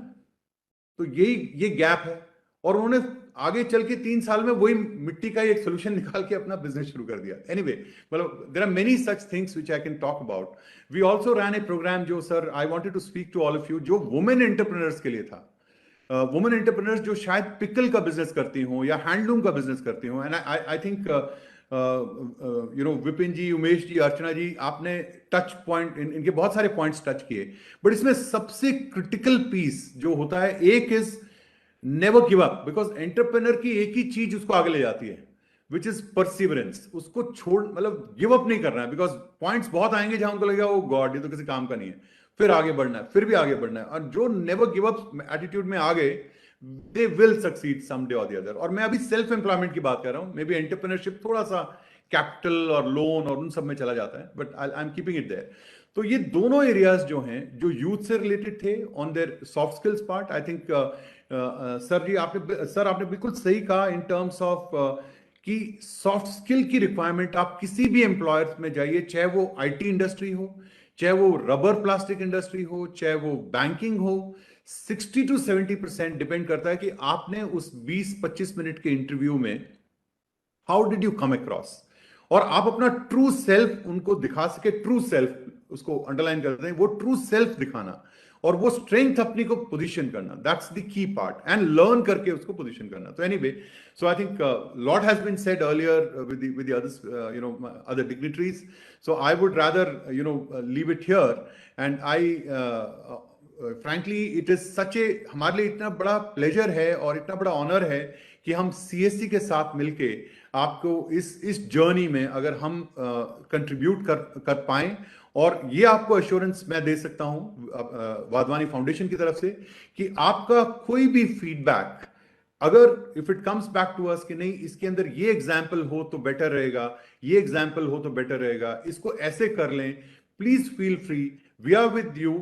तो ये गैप है, और उन्होंने आगे चल के 3 साल में वही मिट्टी का एक सोल्यूशन निकाल के अपना बिजनेस शुरू कर दिया। एनीवे, मतलब there are many such things which I can talk about. We also ran a program जो sir I wanted to speak to all of you, जो वुमेन एंटरप्रेन्योर्स के लिए था। वुमेन एंटरप्रेन्योर्स जो शायद पिकल का बिजनेस करती हो या हैंडलूम का बिजनेस करती हो। एंड आई थिंक विपिन जी, उमेश जी, अर्चना जी, आपने टच पॉइंट, इनके बहुत सारे पॉइंट्स टच किए। बट इसमें सबसे क्रिटिकल पीस जो होता है, एक is never give up, because entrepreneur की एक ही चीज उसको आगे ले जाती है, विच इज परसिवरेंस। उसको छोड़, मतलब गिव अप नहीं करना है, बिकॉज पॉइंट्स बहुत आएंगे जहां उनको लगेगा ओ गॉड ये तो किसी काम का नहीं है, फिर आगे बढ़ना है, फिर भी आगे बढ़ना है। और जो नेवर गिव अप एटीट्यूड में आ गए, they will succeed someday or the other। और मैं अभी सेल्फ एम्प्लॉयमेंट की बात कर रहा हूं, मे बी एंटरप्रेन्योरशिप थोड़ा सा कैपिटल और लोन और उन सब में चला जाता है, but I am keeping it there. तो ये दोनों एरियाज जो हैं, जो यूथ से रिलेटेड थे on their soft skills part, I think sir आपने बिल्कुल सही कहा इन टर्म्स ऑफ कि सॉफ्ट स्किल की रिक्वायरमेंट आप किसी भी एम्प्लॉयर में जाइए, चाहे वो IT इंडस्ट्री हो, चाहे वो रबर प्लास्टिक इंडस्ट्री हो, चाहे वो बैंकिंग हो, 60 to 70% डिपेंड करता है कि आपने उस 20-25 मिनट के इंटरव्यू में how did you come across, और आप अपना ट्रू सेल्फ उनको दिखा सके। ट्रू सेल्फ, उसको अंडरलाइन करते हैं, वो ट्रू सेल्फ दिखाना, और वो स्ट्रेंथ अपनी को पोजीशन करना, that's the key part, and learn करके उसको पोजीशन करना. तो anyway, so I think lot has been said earlier with the others, other dignitaries. So I would rather leave it here, and I frankly it is such a, हमारे लिए इतना बड़ा pleasure है और इतना बड़ा ऑनर है कि हम CSC के साथ मिलके आपको इस जर्नी में अगर हम कंट्रीब्यूट कर पाएं, और ये आपको एश्योरेंस मैं दे सकता हूं वाधवानी फाउंडेशन की तरफ से कि आपका कोई भी फीडबैक, अगर if it comes back to us कि नहीं इसके अंदर ये एग्जाम्पल हो तो बेटर रहेगा, ये एग्जाम्पल हो तो बेटर रहेगा, इसको ऐसे कर लें, please feel free, we are with you.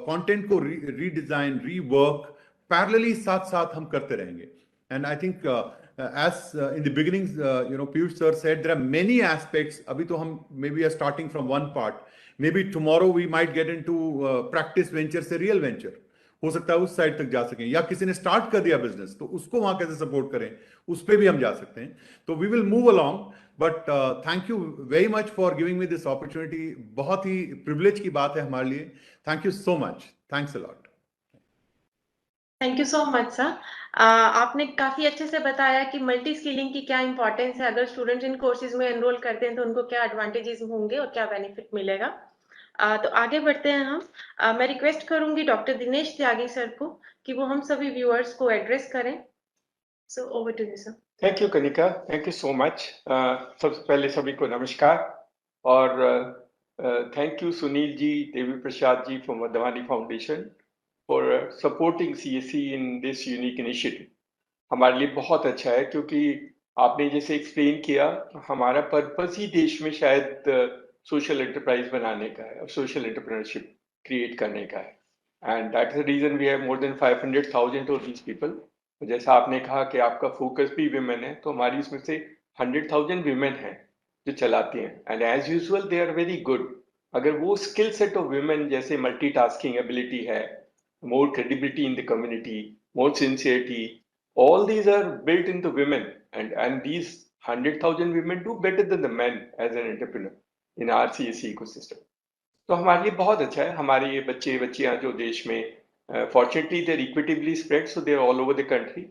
Content को रीडिजाइन, रीवर्क पैरेलली साथ साथ हम करते रहेंगे. And I think as in the beginning, Piyush sir said, there are many aspects. Abhi to hum maybe are starting from one part. Maybe tomorrow we might get into practice venture से real venture. हो सकता है उस side तक जा सकें, या किसी ने स्टार्ट कर दिया बिजनेस तो उसको वहां कैसे सपोर्ट करें, उस पर भी हम जा सकते हैं. तो we will move along, but thank you very much for giving me this opportunity. बहुत ही प्रिविलेज की बात है हमारे लिए. Thank you so much. Thanks a lot. Thank you so much sir. आपने काफी अच्छे से बताया कि मल्टी स्किलिंग की क्या इंपॉर्टेंस है. अगर स्टूडेंट इन कोर्सेज में एनरोल करते हैं तो उनको क्या एडवांटेजेस होंगे और क्या बेनिफिट मिलेगा. तो आगे बढ़ते हैं हम. मैं रिक्वेस्ट करूंगी डॉक्टर दिनेश त्यागी सर को कि वो हम सभी व्यूअर्स को एड्रेस करें. So over to you sir. Thank you Kanika, thank you so much. सबसे पहले सभी को नमस्कार, और thank you Sunil ji, Devi Prasad ji from Wadhwani foundation for supporting CSC in this unique initiative. हमारे लिए बहुत अच्छा है, क्योंकि आपने जैसे एक्सप्लेन किया, हमारा पर्पस ही देश में शायद सोशल एंटरप्राइज बनाने का है और सोशल एंटरप्रेन्योरशिप क्रिएट करने का है. And that is the reason we have more than 500,000 of these people. जैसा आपने कहा कि आपका फोकस भी विमेन है, तो हमारी उसमें से 100,000 विमेन हैं जो चलाती हैं. And as usual they are very good. अगर वो स्किल सेट ऑफ विमेन जैसे मल्टीटास्किंग एबिलिटी है, more credibility in the community, more sincerity, all these are built into women, and these 100,000 women do better than the men as an entrepreneur in our CSC ecosystem. तो हमारे लिए बहुत अच्छा है. हमारे ये बच्चे बच्चियां जो देश में fortunately they are equitably spread, so they are all over the country.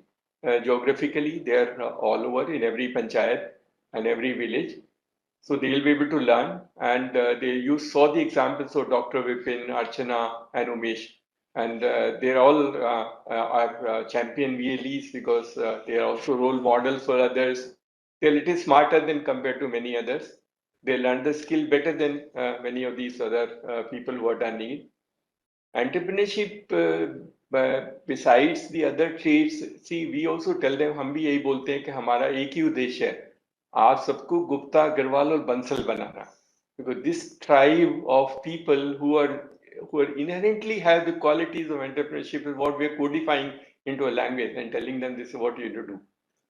Geographically they are all over in every panchayat and every village, so they will be able to learn. And you saw the examples of Dr. Vipin, Archana and Umesh. And they're all are champion VLEs because they are also role models for others. They're a little smarter than compared to many others. They learn the skill better than many of these other people who are done it. Entrepreneurship, besides the other traits, see, we also tell them, हम भी यही बोलते हैं कि हमारा एक ही उद्देश्य है, आप सबको गुप्ता, अग्रवाल और बंसल बनाना. Because this tribe of people who are inherently have the qualities of entrepreneurship is what we are codifying into a language and telling them this is what you need to do.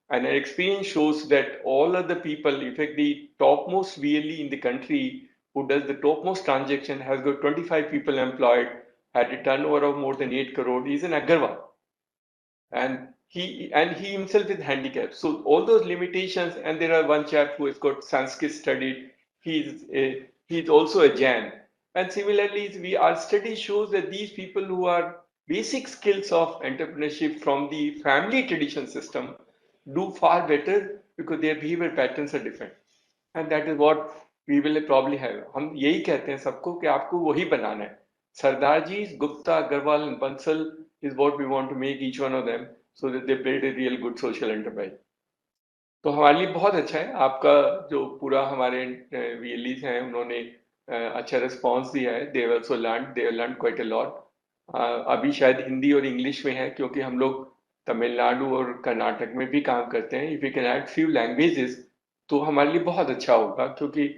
And our experience shows that all of the people, in fact, the topmost VLE in the country who does the topmost transaction has got 25 people employed, had a turnover of more than 8 crore. He's an Agarwal. And he himself is handicapped. So all those limitations, and there are one chap who has got Sanskrit studied, he's also a Jain. And similarly, our study shows that these people who are basic skills of entrepreneurship from the family tradition system do far better because their behavior patterns are different. And that is what we will probably have. हम यही कहते हैं सबको कि आपको वही बनाना है. Sardar ji, Gupta, Agarwal and Bansal is what we want to make each one of them so that they build a real good social enterprise. तो हमारे लिए बहुत अच्छा है. आपका जो पूरा हमारे VLEs हैं, उन्होंने अच्छा रिस्पॉन्स दिया है. They also learn quite a lot. अभी शायद हिंदी और इंग्लिश में है, क्योंकि हम लोग तमिलनाडु और कर्नाटक में भी काम करते हैं. If you can add few languages तो हमारे लिए बहुत अच्छा होगा, क्योंकि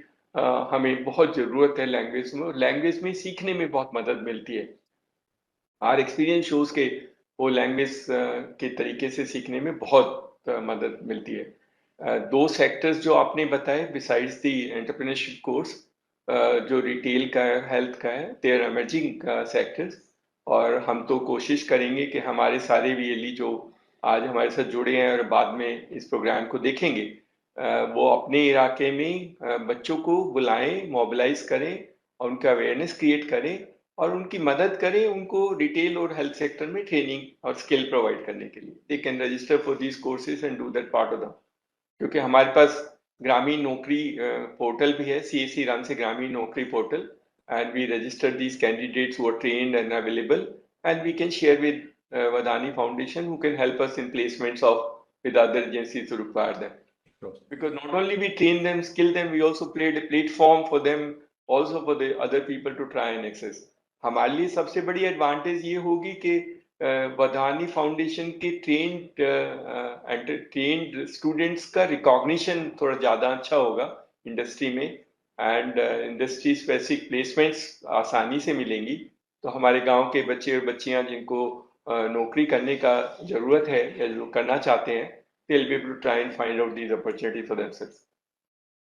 हमें बहुत ज़रूरत है लैंग्वेज में, और लैंग्वेज में सीखने में बहुत मदद मिलती है. आर एक्सपीरियंस शोज के वो लैंग्वेज के तरीके से सीखने में बहुत मदद मिलती है. 2 सेक्टर्स जो आपने बताए बिसाइड्स द एंटरप्रेन्योरशिप कोर्स, जो रिटेल का है, हेल्थ का है, दे आर एमर्जिंग सेक्टर्स. और हम तो कोशिश करेंगे कि हमारे सारे VLE जो आज हमारे साथ जुड़े हैं और बाद में इस प्रोग्राम को देखेंगे, वो अपने इलाके में बच्चों को बुलाएं, मोबिलाइज करें और उनका अवेयरनेस क्रिएट करें और उनकी मदद करें उनको रिटेल और हेल्थ सेक्टर में ट्रेनिंग और स्किल प्रोवाइड करने के लिए. They can register for these courses and do that part of the, क्योंकि हमारे पास ग्रामीण नौकरी पोर्टल भी है, CSC रन से ग्रामीण नौकरी portal, and we register these candidates who are trained and available, and we can share with Vadhani Foundation, who can help us in placements of with other agencies to require them. Because not only we train them, skill them, we also create a platform for them, also for the other people to try and access. हमारे लिए सबसे बड़ी advantage ये होगी कि वधानी foundation के trained students का recognition थोड़ा ज़्यादा अच्छा होगा इंडस्ट्री में, एंड इंडस्ट्री स्पेसिफिक प्लेसमेंट्स आसानी से मिलेंगी. तो हमारे गांव के बच्चे और बच्चियां जिनको नौकरी करने का ज़रूरत है या जो करना चाहते हैं, they'll be able to try and find out these opportunities for themselves.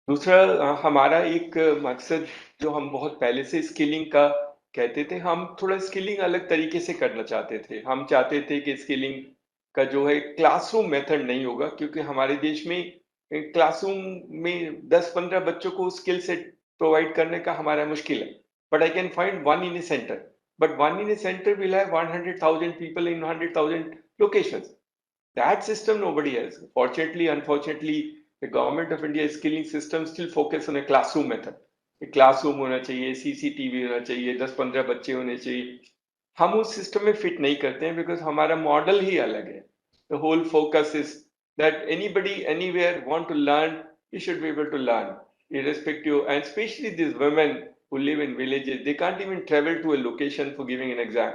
दूसरा हमारा एक मकसद जो हम बहुत पहले से स्किलिंग का कहते थे, हम थोड़ा स्किलिंग अलग तरीके से करना चाहते थे. हम चाहते थे कि स्किलिंग का जो है क्लासरूम मेथड नहीं होगा, क्योंकि हमारे देश में क्लासरूम में 10-15 बच्चों को स्किल सेट प्रोवाइड करने का हमारा मुश्किल है. But I can find one in A centre, but one in A centre will have 100,000 people in 100,000 locations. That system nobody has. Fortunately, unfortunately, the government of India skilling system still focus on a classroom method. एक classroom होना चाहिए, CCTV होना चाहिए, 10-15 बच्चे होने चाहिए. हम उस सिस्टम में फिट नहीं करते हैं, बिकॉज हमारा मॉडल ही अलग है. The whole focus is that anybody anywhere want to learn, you should be able to learn, irrespective. And especially these women who live in villages, they can't even travel to a location for giving an exam.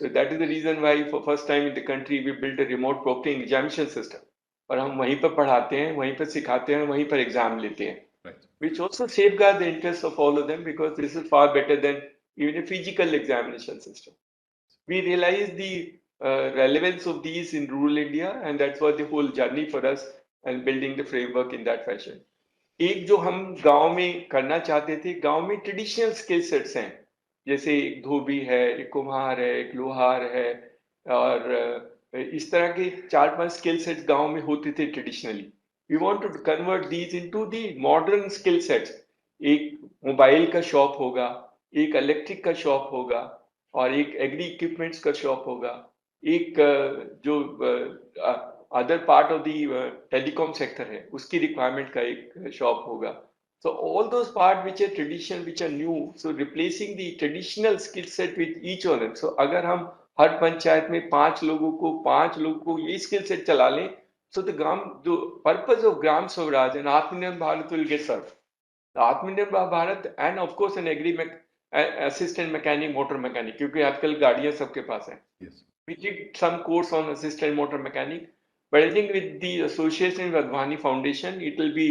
So that is the reason why for first time in the country we built a remote proctoring examination system. और हम वहीं पर पढ़ाते हैं, वहीं पर सिखाते हैं, वहीं पर एग्जाम लेते हैं. Which also safeguard the interests of all of them, because this is far better than even a physical examination system. We realize the relevance of these in rural India, and that's what the whole journey for us and building the framework in that fashion. एक जो हम गांव में करना चाहते थे, गांव में ट्रेडिशनल स्किल सेट्स हैं, जैसे एक धोबी है, एक कुम्हार है, एक लोहार है, और इस तरह के 4-5 स्किल सेट्स गांव में होते थे traditionally. We want to convert these into the modern skill sets. एक मोबाइल का शॉप होगा, एक इलेक्ट्रिक का शॉप होगा, और एक एग्री इक्विपमेंट्स का शॉप होगा, एक जो other part of the telecom sector है उसकी रिक्वायरमेंट का एक शॉप होगा. So all those parts which are traditional, which are new, so replacing the traditional skill set with each of them. So अगर हम हर पंचायत में 5 लोगों को ये skill set चला लें, so the purpose of Gram Swaraj and Atmanirbhar Bharat will get served. The Atmanirbhar Bharat and of course an assistant mechanic, motor mechanic, क्योंकि आजकल गाड़ियां सबके पास हैं. Yes. We did some course on assistant motor mechanic, but I think with the association with Vadhani Foundation, it will be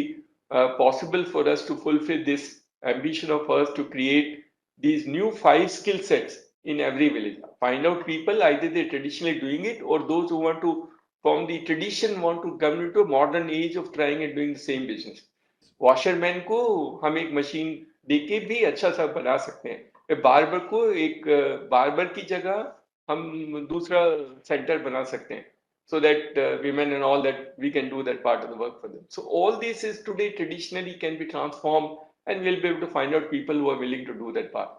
possible for us to fulfill this ambition of us to create these new 5 skill sets in every village. Find out people, either they're traditionally doing it, or those who want to, from the tradition, want to come into a modern age of trying and doing the same business. Washerman को हम एक machine देके भी अच्छा सा बना सकते हैं. बार्बर को एक बार्बर की जगह हम दूसरा सेंटर बना सकते हैं. So that women and all that we can do that part of the work for them. So all this is today traditionally can be transformed, and we'll be able to find out people who are willing to do that part.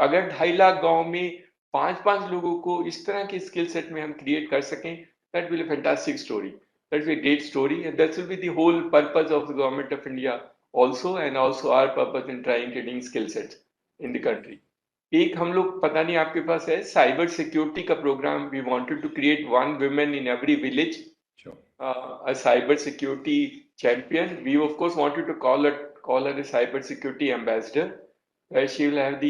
अगर 2.5 लाख गांव में 5-5 लोगों को इस तरह के skill set में हम क्रिएट कर सकें, that will be a fantastic story. That will be a great story, and that will be the whole purpose of the government of India also, and also our purpose in trying getting skill sets in the country. एक हम लोग पता नहीं आपके पास है cyber security का programme. We wanted to create 1 woman in every village, a cyber security champion. We of course wanted to call her a cyber security ambassador, where she will have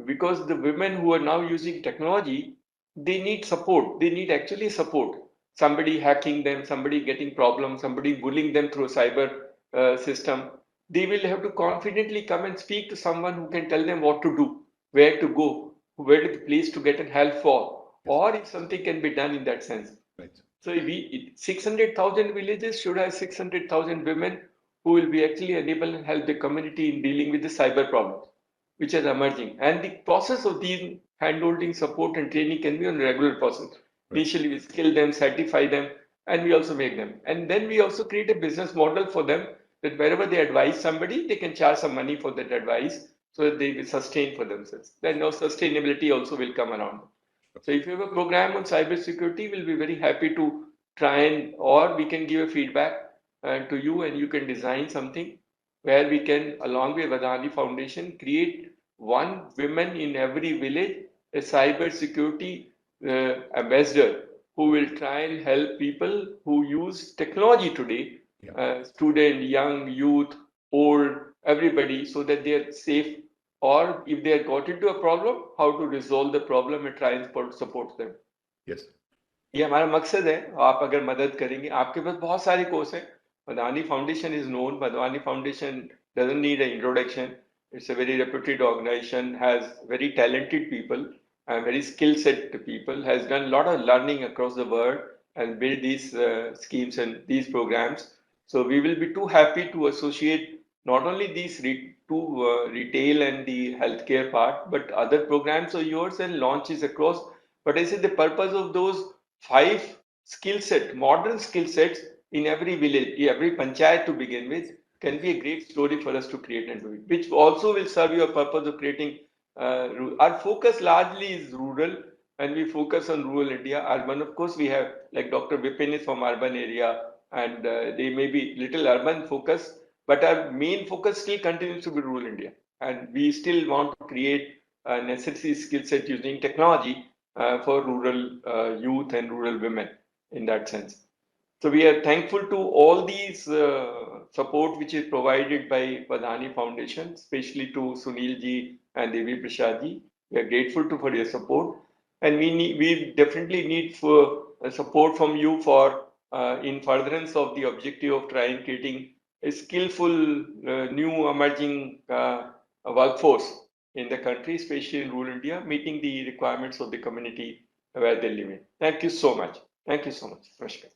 because the women who are now using technology, they need support. They need actually support. Somebody hacking them, somebody getting problems, somebody bullying them through a cyber system. They will have to confidently come and speak to someone who can tell them what to do, where to go, where to the place to get help for, or if something can be done in that sense. Right. So 600,000 villages should have 600,000 women who will be actually enable and help the community in dealing with the cyber problems, which is emerging. And the process of these hand-holding support and training can be on a regular process. Right. Initially, we skill them, certify them, and we also make them. And then we also create a business model for them that wherever they advise somebody, they can charge some money for that advice, so that they will sustain for themselves. Then now sustainability also will come around. So if you have a program on cybersecurity, we'll be very happy to try and, or we can give a feedback to you, and you can design something where we can, along with Vadhani Foundation, create one woman in every village, a cybersecurity ambassador who will try and help people who use technology today, student, young, youth, old, everybody, so that they are safe, or if they have got into a problem, how to resolve the problem and try and support them. Yes. ये हमारा मकसद है. आप अगर मदद करेंगे, आपके पास बहुत सारे कोर्स हैं. Vadhani Foundation is known. Vadhani Foundation doesn't need an introduction. It's a very reputed organization, has very talented people and very skill set people, has done a lot of learning across the world and build these schemes and these programs. So we will be too happy to associate not only these retail and the healthcare part, but other programs of yours and launches across. But I say the purpose of those 5 skill set, modern skill sets in every village, every panchayat to begin with, can be a great story for us to create and do it, which also will serve your purpose of creating. Our focus largely is rural, and we focus on rural India. Urban, of course, we have, like Dr. Vipin is from urban area, and they may be little urban focus, but our main focus still continues to be rural India. And we still want to create a necessary skill set using technology for rural youth and rural women in that sense. So we are thankful to all these support which is provided by Vadhani Foundation, especially to Sunil ji and Devi Prasad ji. We are grateful for your support, and we definitely need support from you for in furtherance of the objective of trying creating a skillful new emerging workforce in the country, especially in rural India, meeting the requirements of the community where they live in. Thank you so much. Thank you so much. Namaskar.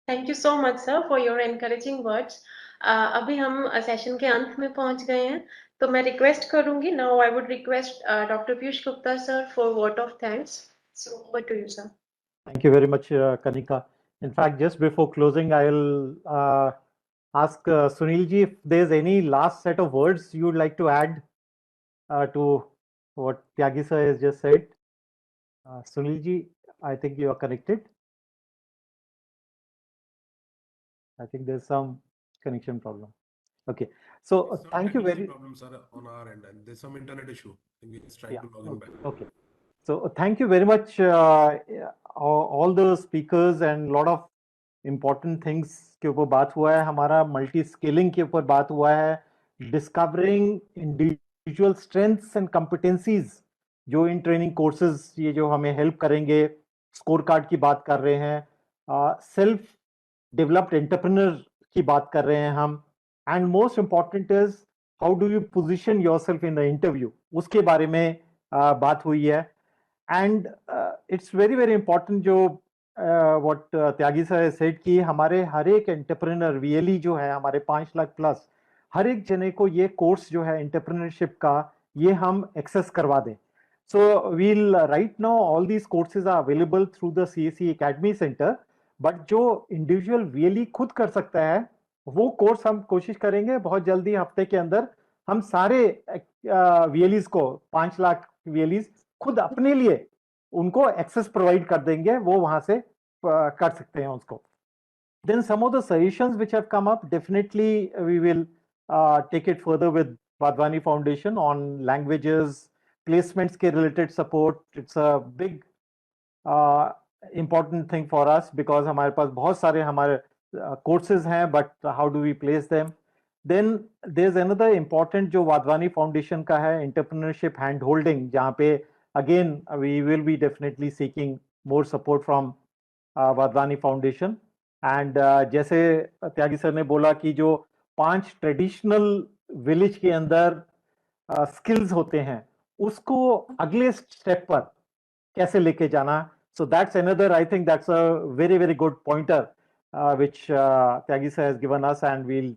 Thank you so much, sir, for your encouraging words. अभी हम session के अंत में पहुंच गए हैं, तो मैं रिक्वेस्ट करूंगी. Now I would request Dr. Piyush Gupta, sir, for word of thanks. So over to you, sir. Thank you very much, Kanika. In fact, just before closing, I will ask Sunil ji if there's any last set of words you would like to add to what Tyagi sir has just said. Sunil ji, I think you are connected. I think there's some connection problem. Okay, so thank you very. Problems are on our end, and there's some internet issue. I think we're just trying to log in back. Okay, so thank you very much, all the speakers, and lot of important things के ऊपर बात हुआ है. हमारा multi scaling के ऊपर बात हुआ है, discovering individual strengths and competencies जो इन ट्रेनिंग कोर्सेज ये जो हमें हेल्प करेंगे. स्कोर कार्ड की बात कर रहे हैं, सेल्फ डेवलप्ड एंटरप्रेन्योर की बात कर रहे हैं हम, and most important is how do you position yourself in the interview, उसके बारे में बात हुई है. And it's very very important जो व्हाट त्यागी सर सेड कि हमारे हर एक एंटरप्रेन्योर वीएलई जो है हमारे 5 लाख प्लस, हर एक जने को ये कोर्स जो है एंटरप्रेन्योरशिप का ये हम एक्सेस करवा दें. So we'll right now all these courses are available through the CSE academy centre, but जो इंडिविजुअल वीएलई खुद कर सकता है वो कोर्स हम कोशिश करेंगे बहुत जल्दी, हफ्ते के अंदर हम सारे वीएलईज को 5 लाख वीएलईज खुद अपने लिए उनको एक्सेस प्रोवाइड कर देंगे, वो वहां से कर सकते हैं उसको. Then some of the suggestions which have come up, definitely we will take it further with Vadhani Foundation on languages, placements के related support. It's a big important thing for us because हमारे पास बहुत सारे हमारे courses हैं, but how do we place them? Then there's another important जो Vadhani Foundation का है, entrepreneurship hand holding, जहाँ पे again we will be definitely seeking more support from Vadhani Foundation. And जैसे त्यागी सर ने बोला कि जो 5 ट्रेडिशनल विलेज के अंदर स्किल्स होते हैं उसको अगले स्टेप पर कैसे लेके जाना. So that's another, I think that's a very, very good pointer which Tyagi sir has given us, and we'll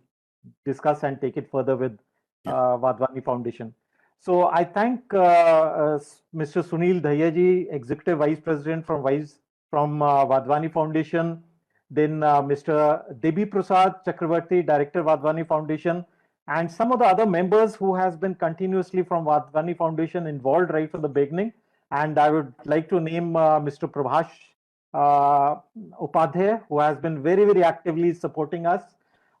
discuss and take it further with Vadhani Foundation. So I thank Mr. Sunil Dahiya ji, Executive Vice President from Vadhani Foundation. Then Mr. Devi Prasad Chakravarti, Director Vadhani Foundation. and some of the other members who has been continuously from Wadhwani Foundation involved right from the beginning. And I would like to name Mr. Prabhash Upadhyay, who has been very, very actively supporting us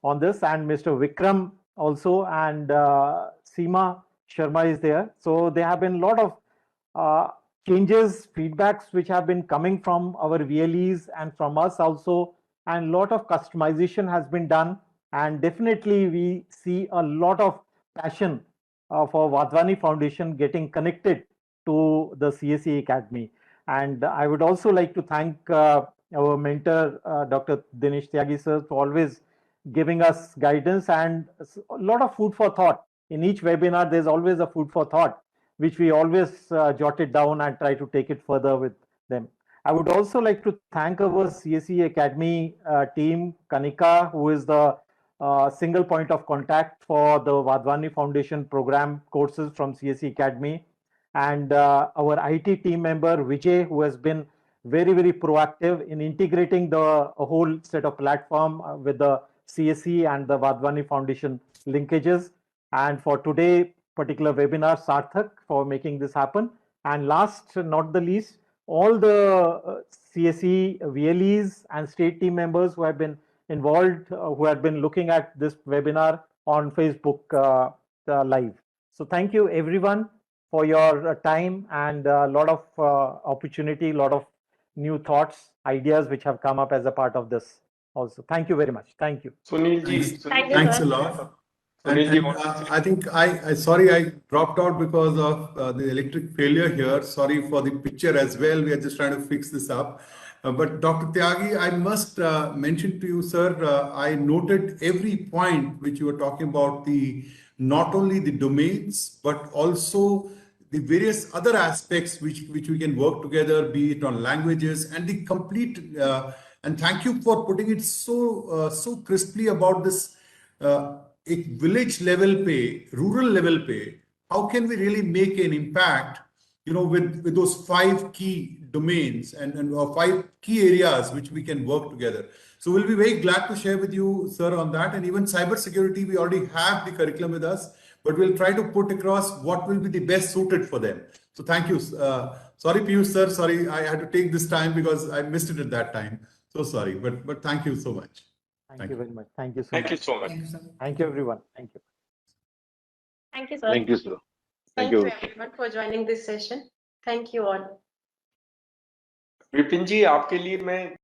on this, and Mr. Vikram also, and Seema Sharma is there. So there have been a lot of changes, feedbacks which have been coming from our VLEs and from us also, and a lot of customization has been done. And definitely we see a lot of passion for Wadhwani Foundation getting connected to the CSE Academy. And I would also like to thank our mentor, Dr. Dinesh Tyagi sir, for always giving us guidance and a lot of food for thought. In each webinar, there's always a food for thought, which we always jot it down and try to take it further with them. I would also like to thank our CSE Academy team, Kanika, who is the single point of contact for the Wadhwani Foundation program courses from CSE Academy, and our IT team member, Vijay, who has been very, very proactive in integrating the whole set of platform with the CSE and the Wadhwani Foundation linkages. And for today particular webinar, Sarthak, for making this happen. And last not the least, all the CSE VLEs and state team members who have been involved, who have been looking at this webinar on Facebook Live. So thank you everyone for your time and a lot of opportunity, a lot of new thoughts, ideas which have come up as a part of this also. Thank you very much. Thank you. Sunil ji, Thanks a lot. I think I sorry I dropped out because of the electric failure here. Sorry for the picture as well. We are just trying to fix this up. But Dr. Tyagi, I must mention to you, sir, I noted every point which you were talking about, the not only the domains, but also the various other aspects which we can work together, be it on languages and the complete, and thank you for putting it so crisply about this village level pay, rural level pay. How can we really make an impact, you know, with those 5 key domains and 5 key areas which we can work together. So we'll be very glad to share with you, sir, on that. And even cybersecurity, we already have the curriculum with us, but we'll try to put across what will be the best suited for them. So thank you. Sorry, Piyush sir, sorry, I had to take this time because I missed it at that time. So sorry, but thank you so much. Thank you very much. Thank you so thank much. you so much. Thank you, everyone. Thank you. Thank you, sir. Thank you, sir. Thank you everyone for joining this session. Thank you all. Vipin जी, आपके लिए मैं